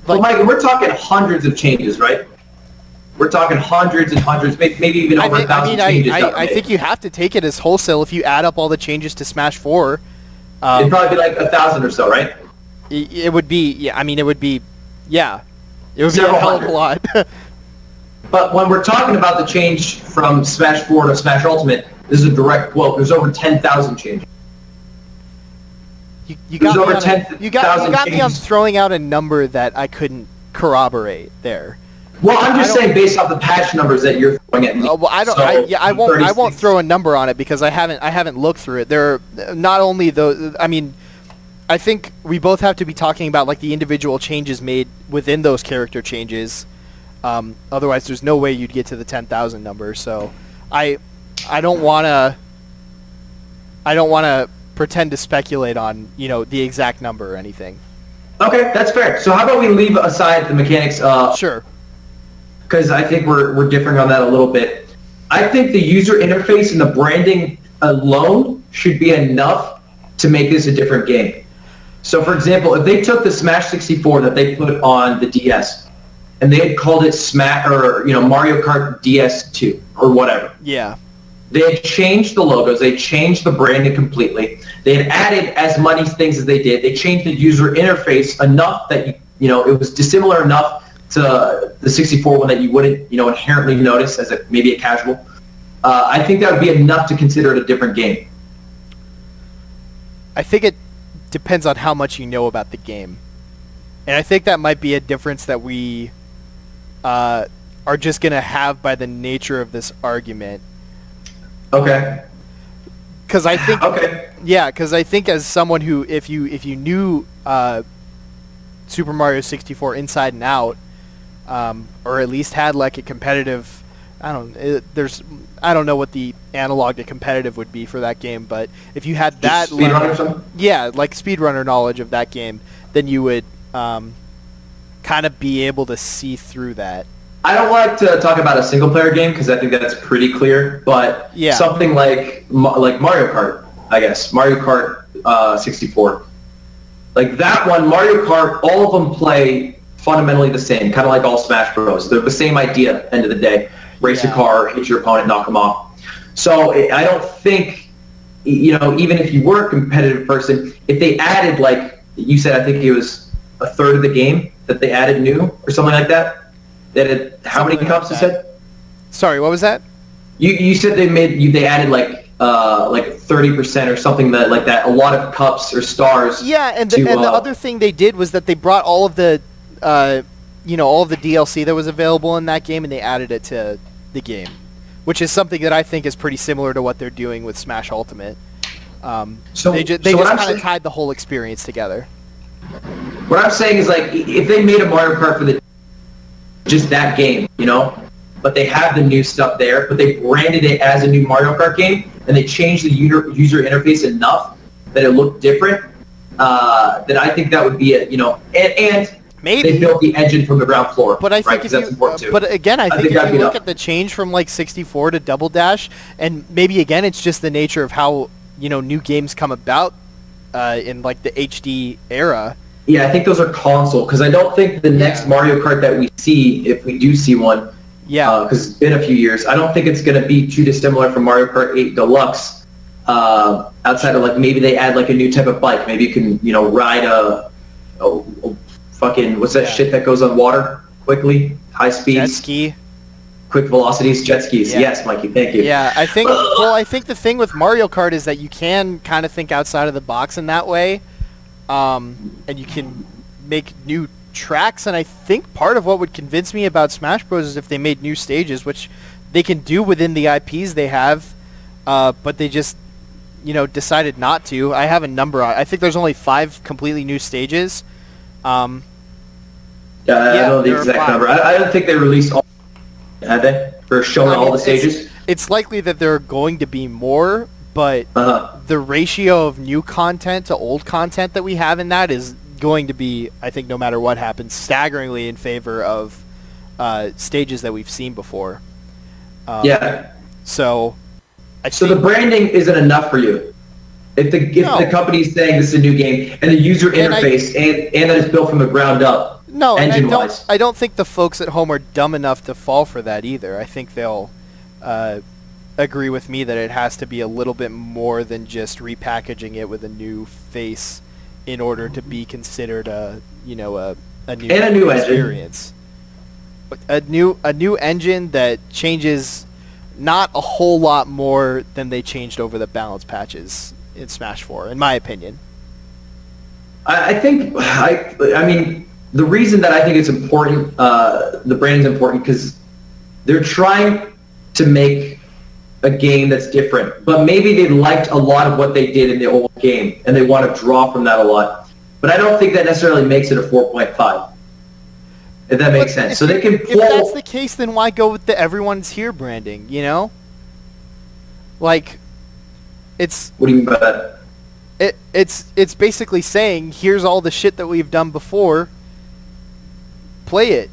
well, Mike, we're talking hundreds of changes, right? We're talking hundreds and hundreds, maybe even over 1,000 changes. I think you have to take it as wholesale if you add up all the changes to Smash 4. It'd probably be like 1,000 or so, right? It would be, yeah. I mean, it would be, yeah. It would Several be a hell of a hundred. lot. But when we're talking about the change from Smash 4 to Smash Ultimate, this is a direct quote. There's over 10,000 changes. You got me on changes. throwing out a number that I couldn't corroborate there. Well, I'm just saying based off the patch numbers that you're throwing at me. Well, I don't. So, I won't throw a number on it because I haven't looked through it. There are not only those. I mean, I think we both have to be talking about like the individual changes made within those character changes. Otherwise, there's no way you'd get to the 10,000 number. So, I don't wanna pretend to speculate on, you know, the exact number or anything. Okay, that's fair. So how about we leave aside the mechanics? Sure. Because I think we're differing on that a little bit. I think the user interface and the branding alone should be enough to make this a different game. So for example, if they took the Smash 64 that they put on the DS and they had called it Smash, or you know, Mario Kart DS2 or whatever. Yeah. They had changed the logos. They changed the branding completely. They had added as many things as they did. They changed the user interface enough that you know, it was dissimilar enough to the 64 one that you wouldn't, you know, inherently notice as maybe a casual. I think that would be enough to consider it a different game. I think it depends on how much you know about the game, and I think that might be a difference that we are just gonna have by the nature of this argument. Okay. Because I think, okay. Yeah, because I think as someone who, if you knew Super Mario 64 inside and out, or at least had like a competitive, I don't know what the analog to competitive would be for that game, but if you had that speedrunner or something? Yeah, like speedrunner knowledge of that game, then you would kind of be able to see through that. I don't like to talk about a single-player game because I think that's pretty clear, but yeah, something like Mario Kart, I guess, Mario Kart 64. Like that one, Mario Kart, all of them play fundamentally the same, kind of like all Smash Bros. They're the same idea, end of the day. Race your car, hit your opponent, knock them off. So I don't think, you know, even if you were a competitive person, if they added, like you said, I think it was a third of the game that they added new or something like that. How many cups you said? Sorry, what was that? You said they added like 30% or something like that. A lot of cups or stars. Yeah, and the other thing they did was that they brought all of the all of the DLC that was available in that game and they added it to the game, which is something that I think is pretty similar to what they're doing with Smash Ultimate. So they just kind of tied the whole experience together. What I'm saying is, like, if they made a Mario Kart for just that game, you know, but they have the new stuff there, but they branded it as a new Mario Kart game, and they changed the user interface enough that it looked different, then I think that would be it, you know, and maybe they built the engine from the ground floor, but I think right? That's important too. But again, I think if you look at the change from like 64 to Double Dash, and maybe again it's just the nature of how, you know, new games come about in like the HD era. Yeah, I think those are console, because I don't think the next Mario Kart that we see, if we do see one, because it's been a few years, I don't think it's going to be too dissimilar from Mario Kart 8 Deluxe, outside of, like, maybe they add, like, a new type of bike. Maybe you can, you know, ride a fucking, what's that shit that goes on water quickly, high speed? Jet ski? Quick velocities, jet skis. Yeah. Yes, Mikey, thank you. Yeah, I think. Well, I think the thing with Mario Kart is that you can kind of think outside of the box in that way, and you can make new tracks. And I think part of what would convince me about Smash Bros. Is if they made new stages, which they can do within the IPs they have, but they just, decided not to. I have a number. I think there's only 5 completely new stages. I don't know the there are exact 5. number. I don't think they released all. Had they? For showing all the stages? It's likely that there are going to be more, but the ratio of new content to old content that we have in that is going to be, I think, no matter what happens, staggeringly in favor of stages that we've seen before. Yeah. So the branding isn't enough for you. If the company's saying this is a new game and the user interface and that it's built from the ground up. No, and I don't think the folks at home are dumb enough to fall for that either. I think they'll agree with me that it has to be a little bit more than just repackaging it with a new face in order to be considered a new experience. A new engine that changes not a whole lot more than they changed over the balance patches in Smash 4, in my opinion. I mean, the reason that I think it's important, the branding's important, because they're trying to make a game that's different. But maybe they liked a lot of what they did in the old game, and they want to draw from that a lot. But I don't think that necessarily makes it a 4.5. If that makes sense. So they can pull... If that's the case, then why go with the Everyone's Here branding, Like, it's... What do you mean by that? It's basically saying, here's all the shit that we've done before. Play it,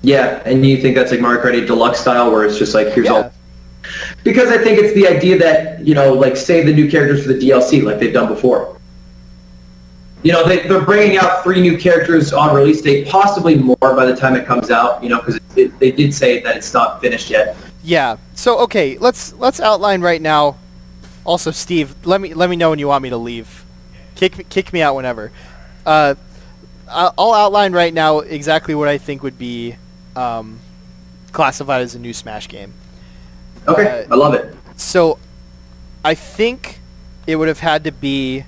Yeah, and you think that's like Mario Kart 8 Deluxe style, where it's just like, here's all... Because I think it's the idea that, like, say the new characters for the DLC, like they've done before. They're bringing out 3 new characters on release date, possibly more by the time it comes out, because they did say that it's not finished yet. Yeah. So, okay, let's outline right now. Also, Steve, let me know when you want me to leave. Kick me out whenever. I'll outline right now exactly what I think would be classified as a new Smash game. Okay, I love it. So, I think it would have had to be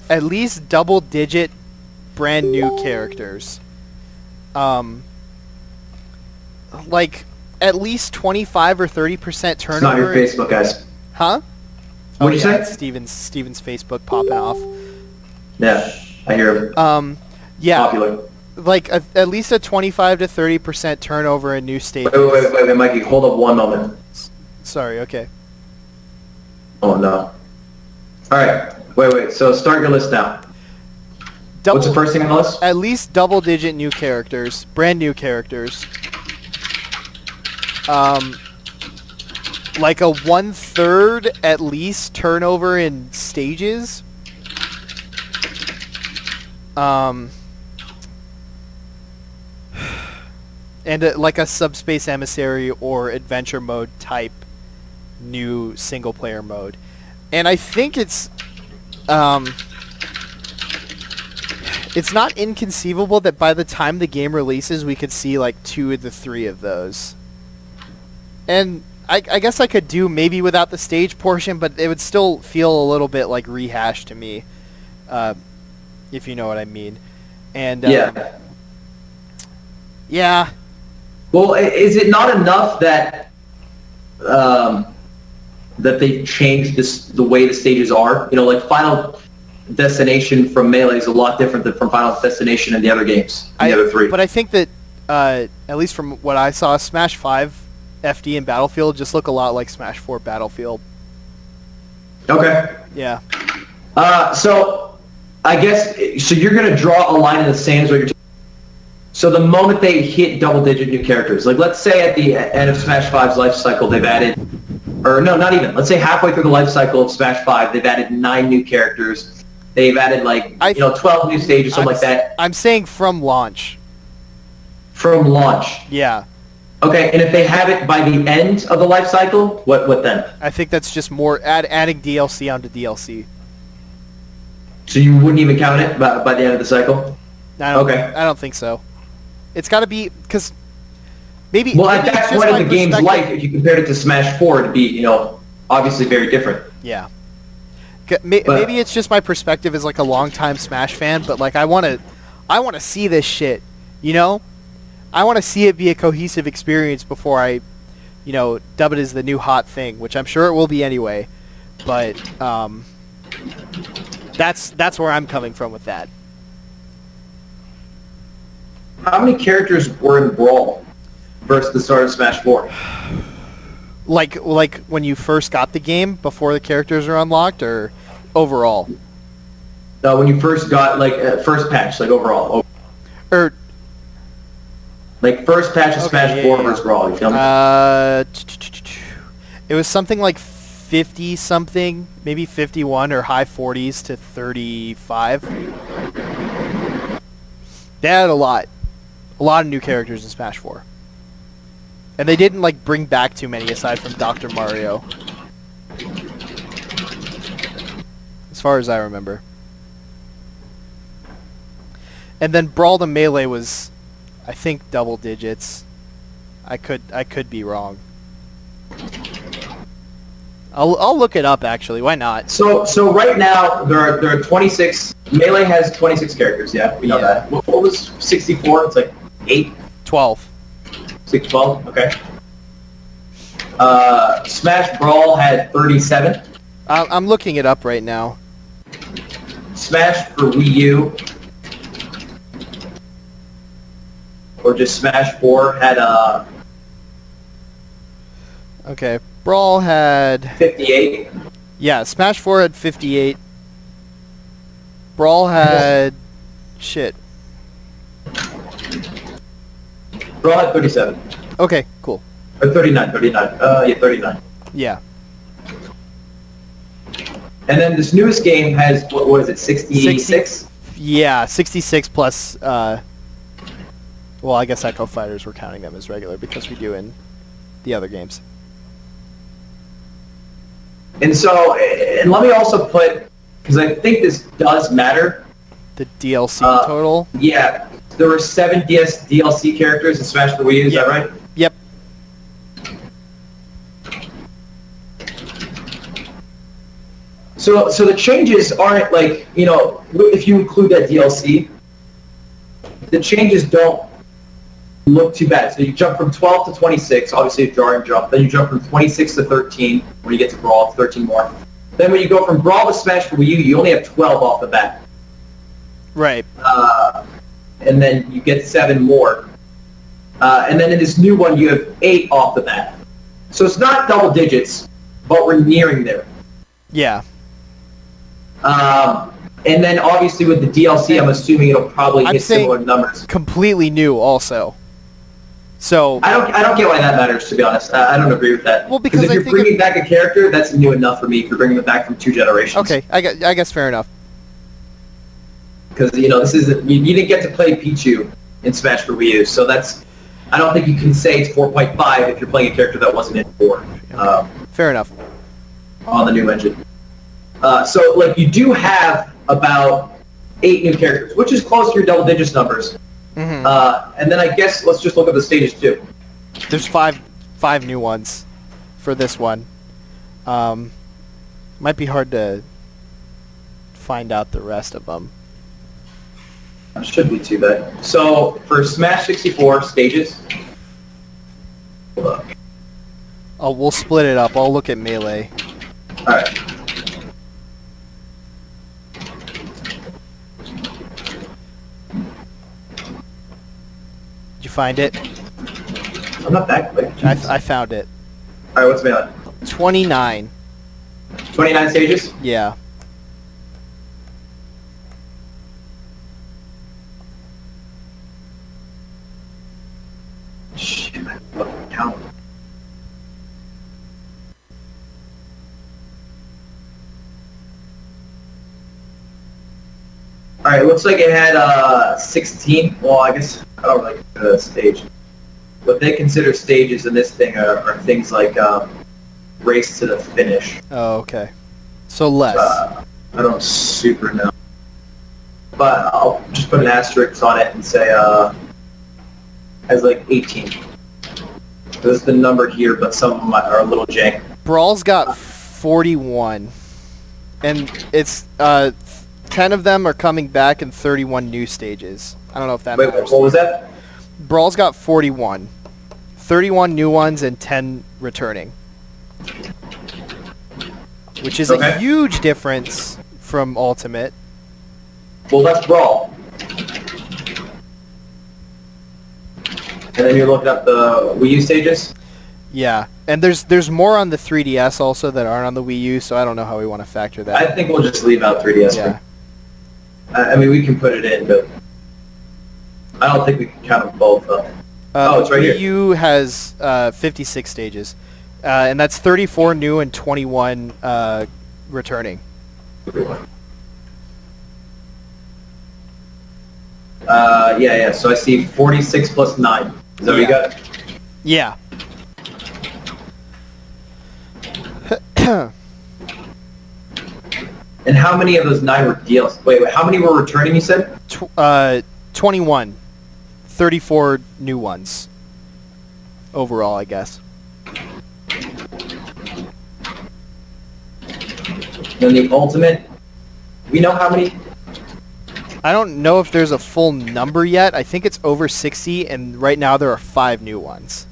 at least double-digit brand new characters. Like, at least 25 or 30% turnover. It's not your Facebook, guys. Huh? What did you say? It's Steven's Facebook popping off. Yeah, I hear him. Yeah. Popular. Like, at least a 25 to 30% turnover in new stages. Wait, Mikey, hold up one moment. Sorry, okay. Oh, no. Alright, wait, so start your list now. What's the first thing on the list? At least double-digit new characters. Brand new characters. Like a 1/3 at least turnover in stages. And like a Subspace Emissary or Adventure Mode type new single-player mode. And I think it's not inconceivable that by the time the game releases, we could see like 2 of the 3 of those. And I guess I could do maybe without the stage portion, but it would still feel a little bit like rehashed to me, if you know what I mean. And yeah. Well, is it not enough that that they've changed the way the stages are? Like Final Destination from Melee is a lot different than from Final Destination and the other games, the other 3. But I think that, at least from what I saw, Smash 5, FD, and Battlefield just look a lot like Smash 4 Battlefield. Okay. Yeah. So, I guess, so you're going to draw a line in the sand is what you're So the moment they hit double-digit new characters, like let's say at the end of Smash 5's life cycle, they've added, or no, not even. Let's say halfway through the life cycle of Smash 5, they've added 9 new characters. They've added 12 new stages, something like that. I'm saying from launch. From launch. Yeah. Okay, and if they have it by the end of the life cycle, what then? I think that's just more adding DLC onto DLC. So you wouldn't even count it by the end of the cycle? I don't think so. It's got to be because maybe. Well, maybe at that it's just point my in the game's perspective. life, if you compared it to Smash 4, it'd be, you know, obviously very different. Yeah. Maybe it's just my perspective as like a longtime Smash fan, but like I want to see this shit, you know? I want to see it be a cohesive experience before I, you know, dub it as the new hot thing, which I'm sure it will be anyway. But that's where I'm coming from with that. How many characters were in Brawl versus the start of Smash 4? Like when you first got the game before the characters are unlocked, or overall? No, when you first got first patch, like overall. Or like first patch of Smash 4 versus Brawl. You feel me? It was something like 50 something, maybe 51 or high 40s to 35. They had a lot of new characters in Smash 4. And they didn't like bring back too many aside from Dr. Mario. As far as I remember. And then Brawl to Melee was, I think, double digits. I could be wrong. I'll look it up actually. Why not? So right now there are 26. Melee has 26 characters. Yeah, we know that. What was 64? It's like 8. 12. 6, 12. Okay. Smash Brawl had 37. I'm looking it up right now. Smash for Wii U, or just Smash 4 had Okay, Brawl had 58. Yeah, Smash 4 had 58. Brawl had shit. Brawl had 37. Okay, cool. Or 39. 39. Yeah. And then this newest game has what is it? 66. Yeah, 66 plus. Well, I guess Echo Fighters we're counting them as regular because we do in the other games. And so, and let me also put, because I think this does matter. The DLC total. Yeah, there were 7 DLC characters in Smash for Wii U. Is that right? Yep. So the changes aren't like, you know, if you include that DLC, the changes don't look too bad. So you jump from 12 to 26, obviously a jarring jump. Then you jump from 26 to 13 when you get to Brawl, it's 13 more. Then when you go from Brawl to Smash for Wii U, you only have 12 off the bat. Right. And then you get 7 more. And then in this new one, you have 8 off the bat. So it's not double digits, but we're nearing there. Yeah. And then obviously with the DLC, I'm assuming it'll probably hit similar numbers. Completely new, also. So I don't get why that matters, to be honest. I don't agree with that. Well, because if you're bringing back a character, that's new enough for me. If you're bringing it back from 2 generations. Okay, I guess fair enough. Because you know this is you didn't get to play Pichu in Smash for Wii U, so that's I don't think you can say it's 4.5 if you're playing a character that wasn't in 4. Fair enough. On the new engine. So like you do have about 8 new characters, which is close to your double digits numbers. Mm-hmm. And then I guess let's just look at the stages too. There's five new ones for this one. Might be hard to find out the rest of them. It shouldn't be too bad. So for Smash 64 stages, look. Oh, we'll split it up. I'll look at Melee. All right. Did you find it? I'm not that quick. I found it. All right, what's Melee? 29. 29 stages? Yeah. Shit, I fucking count. Alright, it looks like it had 16. Well, I guess I don't really consider that a stage. What they consider stages in this thing are things like race to the finish. Oh, okay. So less. I don't super know. But I'll just put an asterisk on it and say has like 18. That's the number here, but some of them are a little jank. Brawl's got 41. And it's 10 of them are coming back and 31 new stages. I don't know if that Wait, matters. what was that? Brawl's got 41. 31 new ones and 10 returning. Which is a huge difference from Ultimate. Well, that's Brawl. And then you're looking up the Wii U stages? Yeah, and there's more on the 3DS also that aren't on the Wii U, so I don't know how we want to factor that. I think we'll just leave out 3DS. Yeah. I mean, we can put it in, but I don't think we can count them both, though. It's right here. Wii U has 56 stages, and that's 34 new and 21 returning. Yeah, so I see 46 plus 9. Is that what you got? Yeah. And how many of those 9 were DLC? Wait, how many were returning, you said? 21. 34 new ones. Overall, I guess. Then the Ultimate, we know how many? I don't know if there's a full number yet. I think it's over 60, and right now there are 5 new ones.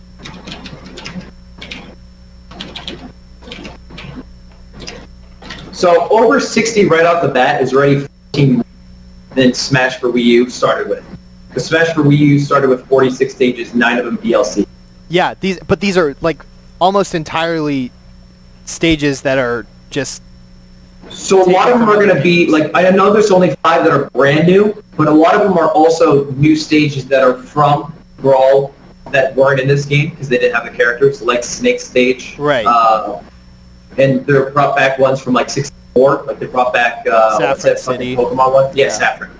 So over 60 right off the bat is already 14 than Smash for Wii U started with. Because Smash for Wii U started with 46 stages, 9 of them DLC. Yeah, these are like almost entirely stages that are just... So a lot of them are going to be, like, I know there's only 5 that are brand new, but a lot of them are also new stages that are from Brawl that weren't in this game because they didn't have the characters, like Snake Stage. Right. And they're brought back ones from, like, 64. Like, they brought back, Saffron City. Pokemon one? Yeah, Saffron.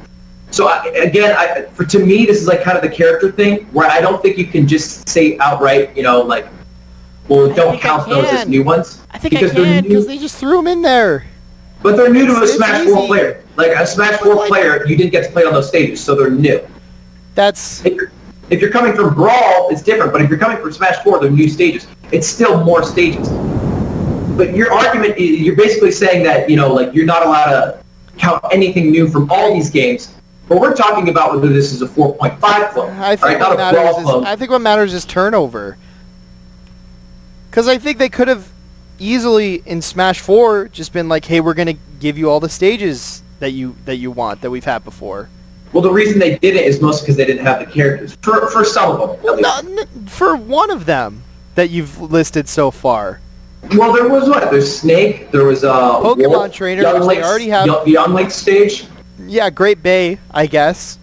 So, to me, this is, like, kind of the character thing, where I don't think you can just say outright, you know, like, well, don't count those as new ones. I think I can, because they just threw them in there. But they're new to a Smash 4 player. Like, a Smash 4 player, you didn't get to play on those stages, so they're new. That's... If you're coming from Brawl, it's different, but if you're coming from Smash 4, they're new stages. It's still more stages. But your argument, you're basically saying that, you know, like, you're not allowed to count anything new from all these games, but we're talking about whether this is a 4.5 clone, I think what matters is turnover. Because I think they could have easily in Smash 4 just been like, hey, we're going to give you all the stages that you want that we've had before. Well, the reason they did it is mostly because they didn't have the characters. For some of them. For one of them that you've listed so far. Well, there was what? There's Snake, there was Pokemon Wolf, Trainer, which they already have. Young Link stage. Yeah, Great Bay, I guess.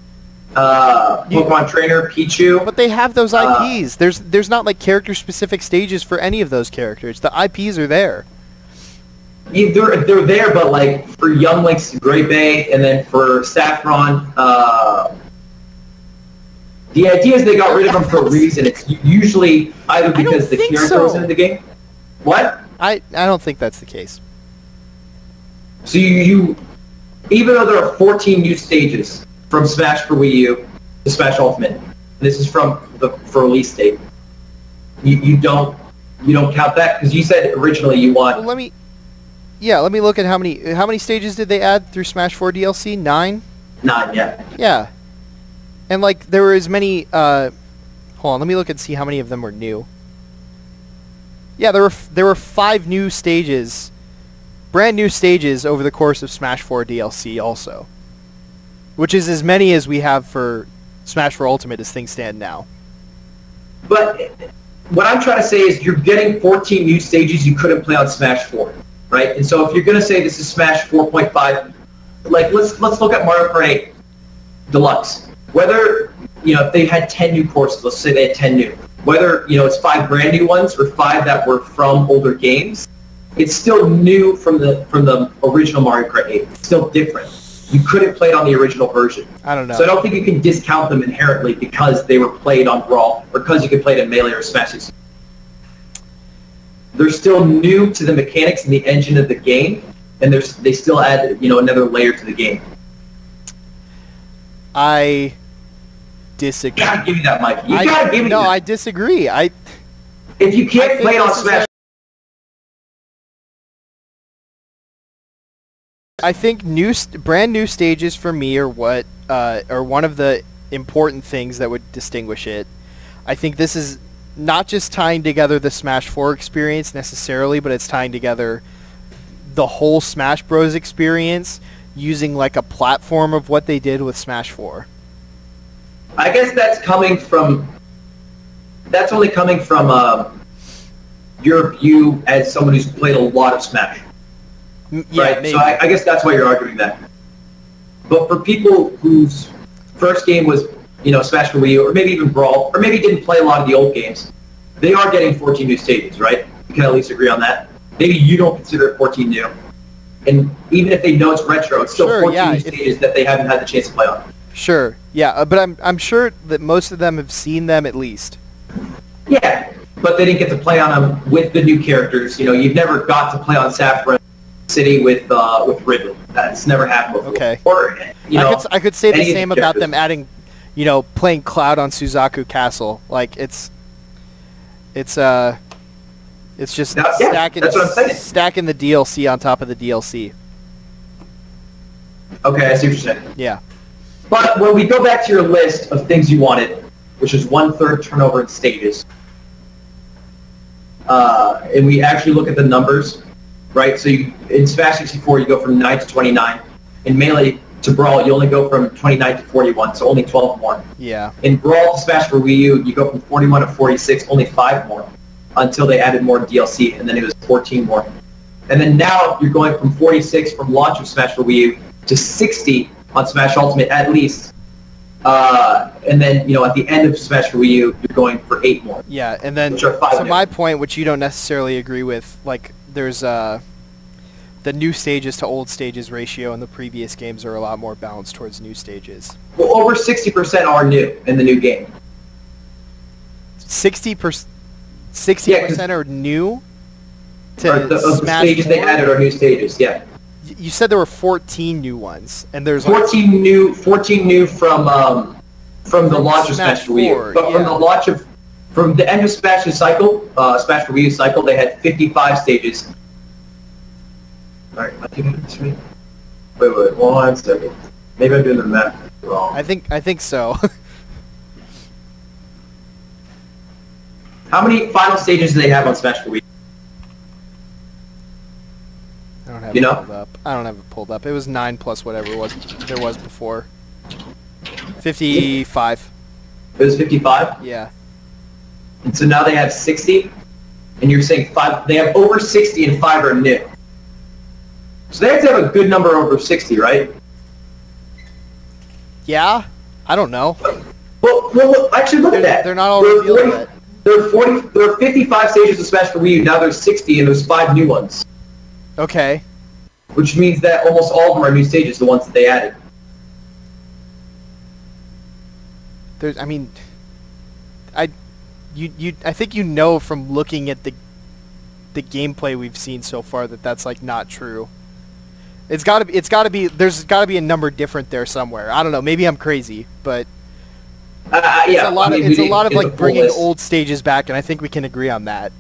Pokemon Trainer, Pichu. But they have those IPs. There's not like character-specific stages for any of those characters. The IPs are there. They're there, but like for Young Link's Great Bay, and then for Saffron, the idea is they got rid of them for a reason. It's usually either because the character wasn't in the game. What? I don't think that's the case. So you even though there are 14 new stages from Smash for Wii U to Smash Ultimate, and this is for release date, you don't count that because you said originally you want. Well, let me look at how many stages did they add through Smash 4 DLC? 9? 9, yeah. Yeah. And like there were as many hold on, let me look and see how many of them were new. Yeah, there were 5 new stages, brand new stages over the course of Smash 4 DLC also. Which is as many as we have for Smash 4 Ultimate as things stand now. But what I'm trying to say is you're getting 14 new stages you couldn't play on Smash 4, right? And so if you're going to say this is Smash 4.5, like let's look at Mario Kart 8 Deluxe. Whether, you know, if they had 10 new courses, let's say they had 10 new, whether, you know, it's 5 brand new ones or 5 that were from older games, it's still new from the original Mario Kart 8. It's still different. You couldn't play it on the original version. I don't know. So I don't think you can discount them inherently because they were played on Brawl or because you could play it in Melee or Smash. They're still new to the mechanics and the engine of the game, and they still add, you know, another layer to the game. disagree. You gotta give me that, Mike. You gotta give me no, that. I disagree. If you can't play it on Smash... I think brand new stages for me are what are one of the important things that would distinguish it. I think this is not just tying together the Smash 4 experience necessarily, but it's tying together the whole Smash Bros. Experience using like a platform of what they did with Smash 4. I guess that's coming from... That's only coming from your view as someone who's played a lot of Smash. Yeah, right? maybe. So I guess that's why you're arguing that. But for people whose first game was, you know, Smash for Wii U, or maybe even Brawl, or maybe didn't play a lot of the old games, they are getting 14 new stages, right? You can at least agree on that. Maybe you don't consider it 14 new. And even if they know it's retro, it's still 14 new stages that they haven't had the chance to play on. Sure, yeah, but I'm sure that most of them have seen them at least. Yeah, but they didn't get to play on them with the new characters. You know, you've never got to play on Saffron City with Ridley. That's never happened before. Okay. Or, you know, I could say the any of same the about characters. them adding, you know, playing Cloud on Suzaku Castle. Like it's just stacking that's what I'm saying. stacking the DLC on top of the DLC. Okay, I see what you're saying. Yeah. But when we go back to your list of things you wanted, which is 1/3 turnover in stages, and we actually look at the numbers, right? So in Smash 64, you go from 9 to 29. In Melee to Brawl, you only go from 29 to 41, so only 12 more. Yeah. In Brawl to Smash for Wii U, you go from 41 to 46, only 5 more, until they added more DLC, and then it was 14 more. And then now you're going from 46 from launch of Smash for Wii U to 60 on Smash Ultimate at least. And then, you know, at the end of Smash for Wii U, you're going for 8 more. Yeah, and then Which are 5 to new. my point, which you don't necessarily agree with, like there's the new stages to old stages ratio in the previous games are a lot more balanced towards new stages. Well, over 60% are new in the new game. 60% are new to Or the Smash stages they 4? added are new stages, yeah. You said there were 14 new ones, and there's 14 new from the launch of Smash for Wii U. 4, But from the end of Smash's cycle, Smash for Wii U cycle, they had 55 stages. Alright, I think it's me. Wait, 1 second. Maybe I'm doing the math wrong. I think so. How many final stages do they have on Smash for Wii U? I don't have You it know? pulled up. I don't have it pulled up. It was 9 plus whatever there was before. 55. It was 55? Yeah. And so now they have 60? And you're saying 5, they have over 60 and 5 are new. So they have to have a good number over 60, right? Yeah? I don't know. Well actually look at that. They're not all revealed yet. There are 55 stages of Smash for Wii U, now there's 60 and there's 5 new ones. Okay. Which means that almost all of them are new stages, the ones that they added. I mean, I think you know from looking at the gameplay we've seen so far that that's like not true. There's got to be a number different there somewhere. I don't know. Maybe I'm crazy, but Yeah, it's a lot of it's a like full bringing list. old stages back, and I think we can agree on that.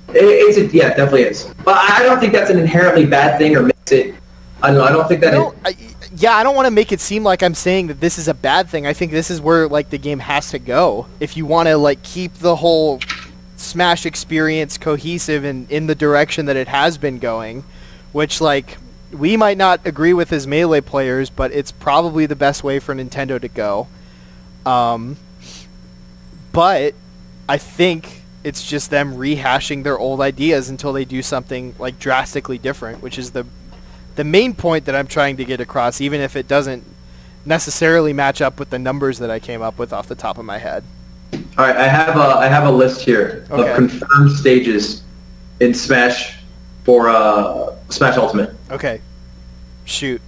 It definitely is. But I don't think that's an inherently bad thing or makes it. I don't know. I don't think that. I don't want to make it seem like I'm saying that this is a bad thing. I think this is where like the game has to go if you want to like keep the whole Smash experience cohesive and in the direction that it has been going, which like we might not agree with as Melee players, but it's probably the best way for Nintendo to go. But I think it's just them rehashing their old ideas until they do something like drastically different, which is the main point that I'm trying to get across, even if it doesn't necessarily match up with the numbers that I came up with off the top of my head. All right, I have a list here of confirmed stages in Smash for Smash Ultimate. Okay. Shoot.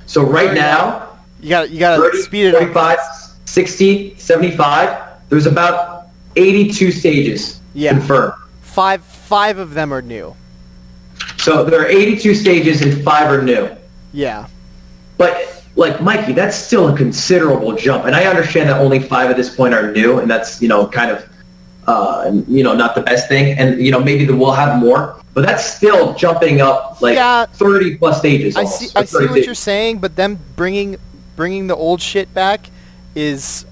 So right now, you got to 30, speed it up. 45, 60, 75. There's about 82 stages confirmed. Five of them are new. So there are 82 stages and 5 are new. Yeah. But like, Mikey, that's still a considerable jump. And I understand that only 5 at this point are new, and that's, kind of, not the best thing. And, maybe we'll have more. But that's still jumping up, 30 plus stages almost. I see what you're saying, but them bringing the old shit back is,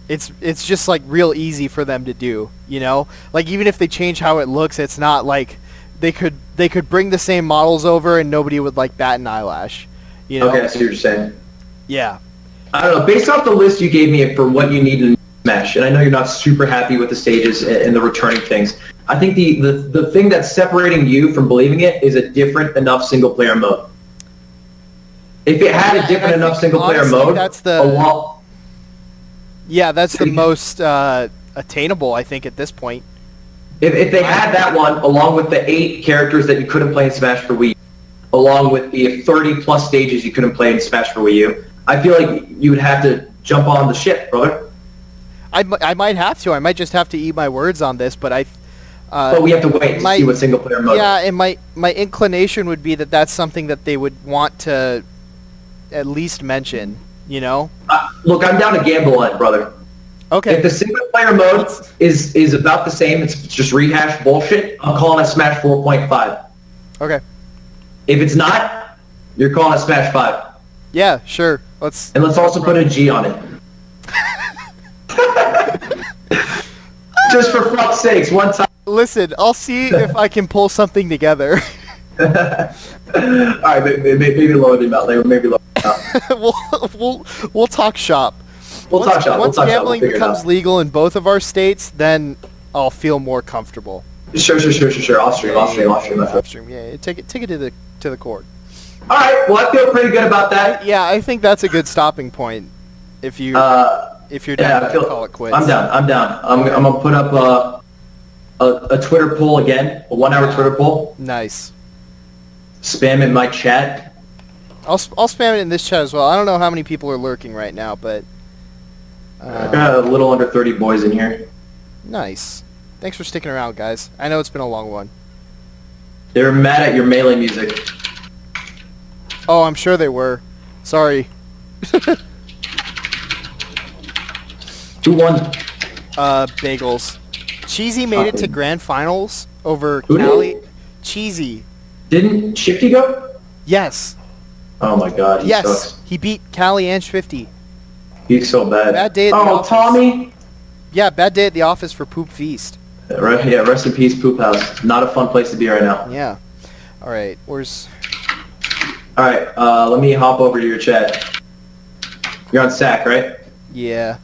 it's just, like, real easy for them to do, Like, even if they change how it looks, it's not like they could bring the same models over and nobody would, like, bat an eyelash. Okay, I see what you're saying. Yeah. I don't know. Based off the list you gave me for what you need in Smash, and I know you're not super happy with the stages and the returning things, I think the thing that's separating you from believing it is a different enough single-player mode. If it had a different enough single-player mode, that's the most attainable, I think, at this point. If they had that one, along with the 8 characters that you couldn't play in Smash for Wii U, along with the 30-plus stages you couldn't play in Smash for Wii U, I feel like you would have to jump on the ship, brother. I might have to. I might just have to eat my words on this, but but we have to wait to see what single-player mode. Yeah, and my inclination would be that that's something that they would want to at least mention, Look, I'm down to gamble on it, brother. Okay. If the single-player mode is about the same, it's just rehashed bullshit, I'm calling it Smash 4.5. Okay. If it's not, you're calling it Smash 5. Yeah, sure. Let's also put a G on it. Just for fuck's sakes, one time. Listen, I'll see if I can pull something together. Alright, maybe lower the amount. Maybe lower the amount. We'll talk shop. Once gambling becomes legal in both of our states, then I'll feel more comfortable. Sure. I'll stream. Yeah, take it to the court. All right. Well, I feel pretty good about that. Yeah, I think that's a good stopping point. If you're down to call it quits. I'm down. I'm gonna put up a Twitter poll again, a 1-hour Twitter poll. Nice. Spam it in my chat. I'll spam it in this chat as well. I don't know how many people are lurking right now, but I got a little under 30 boys in here. Nice. Thanks for sticking around, guys. I know it's been a long one. They're mad at your Melee music. Oh, I'm sure they were. Sorry. Who won? Bagels. Cheesy made it to grand finals over Who Cali. did? Cheesy. Didn't Shifty go? Yes. Oh my god, he sucks. He beat Cali and Swifty. He's so bad. Bad day at the office. Tommy! Yeah, bad day at the office for Poop Feast. Yeah, rest in peace, Poop House. Not a fun place to be right now. Yeah. Alright, where's... Alright, let me hop over to your chat. You're on SAK, right? Yeah.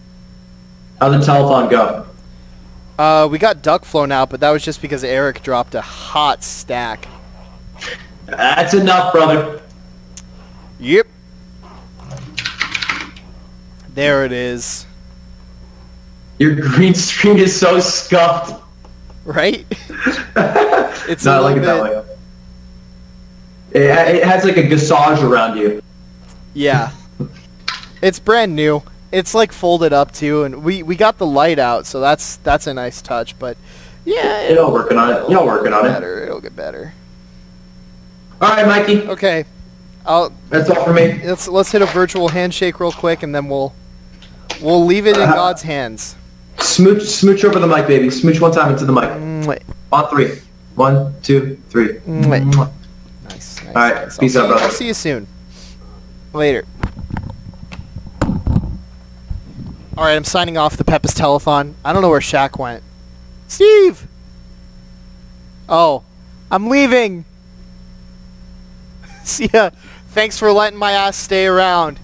How'd the telethon go? We got duck flow now, but that was just because Eric dropped a hot stack. That's enough, brother. Yep. There it is. Your green screen is so scuffed. Right? It's no, I like it that way. It has like a gassage around you. Yeah. It's brand new. It's like folded up too, and we got the light out, so that's a nice touch. But yeah, it'll working on it. Y'all working on it. It'll get better. All right, Mikey. Okay. That's all for me. Let's hit a virtual handshake real quick, and then we'll leave it in God's hands. Smooch over the mic, baby. Smooch one time into the mic. Mwah. On 3. 1, 2, 3. Mwah. Nice. All right. Nice. Peace out, brother. I'll see you soon. Later. All right, I'm signing off the Pepis Telethon. I don't know where Shaq went. Steve! Oh, I'm leaving. See ya. Thanks for letting my ass stay around.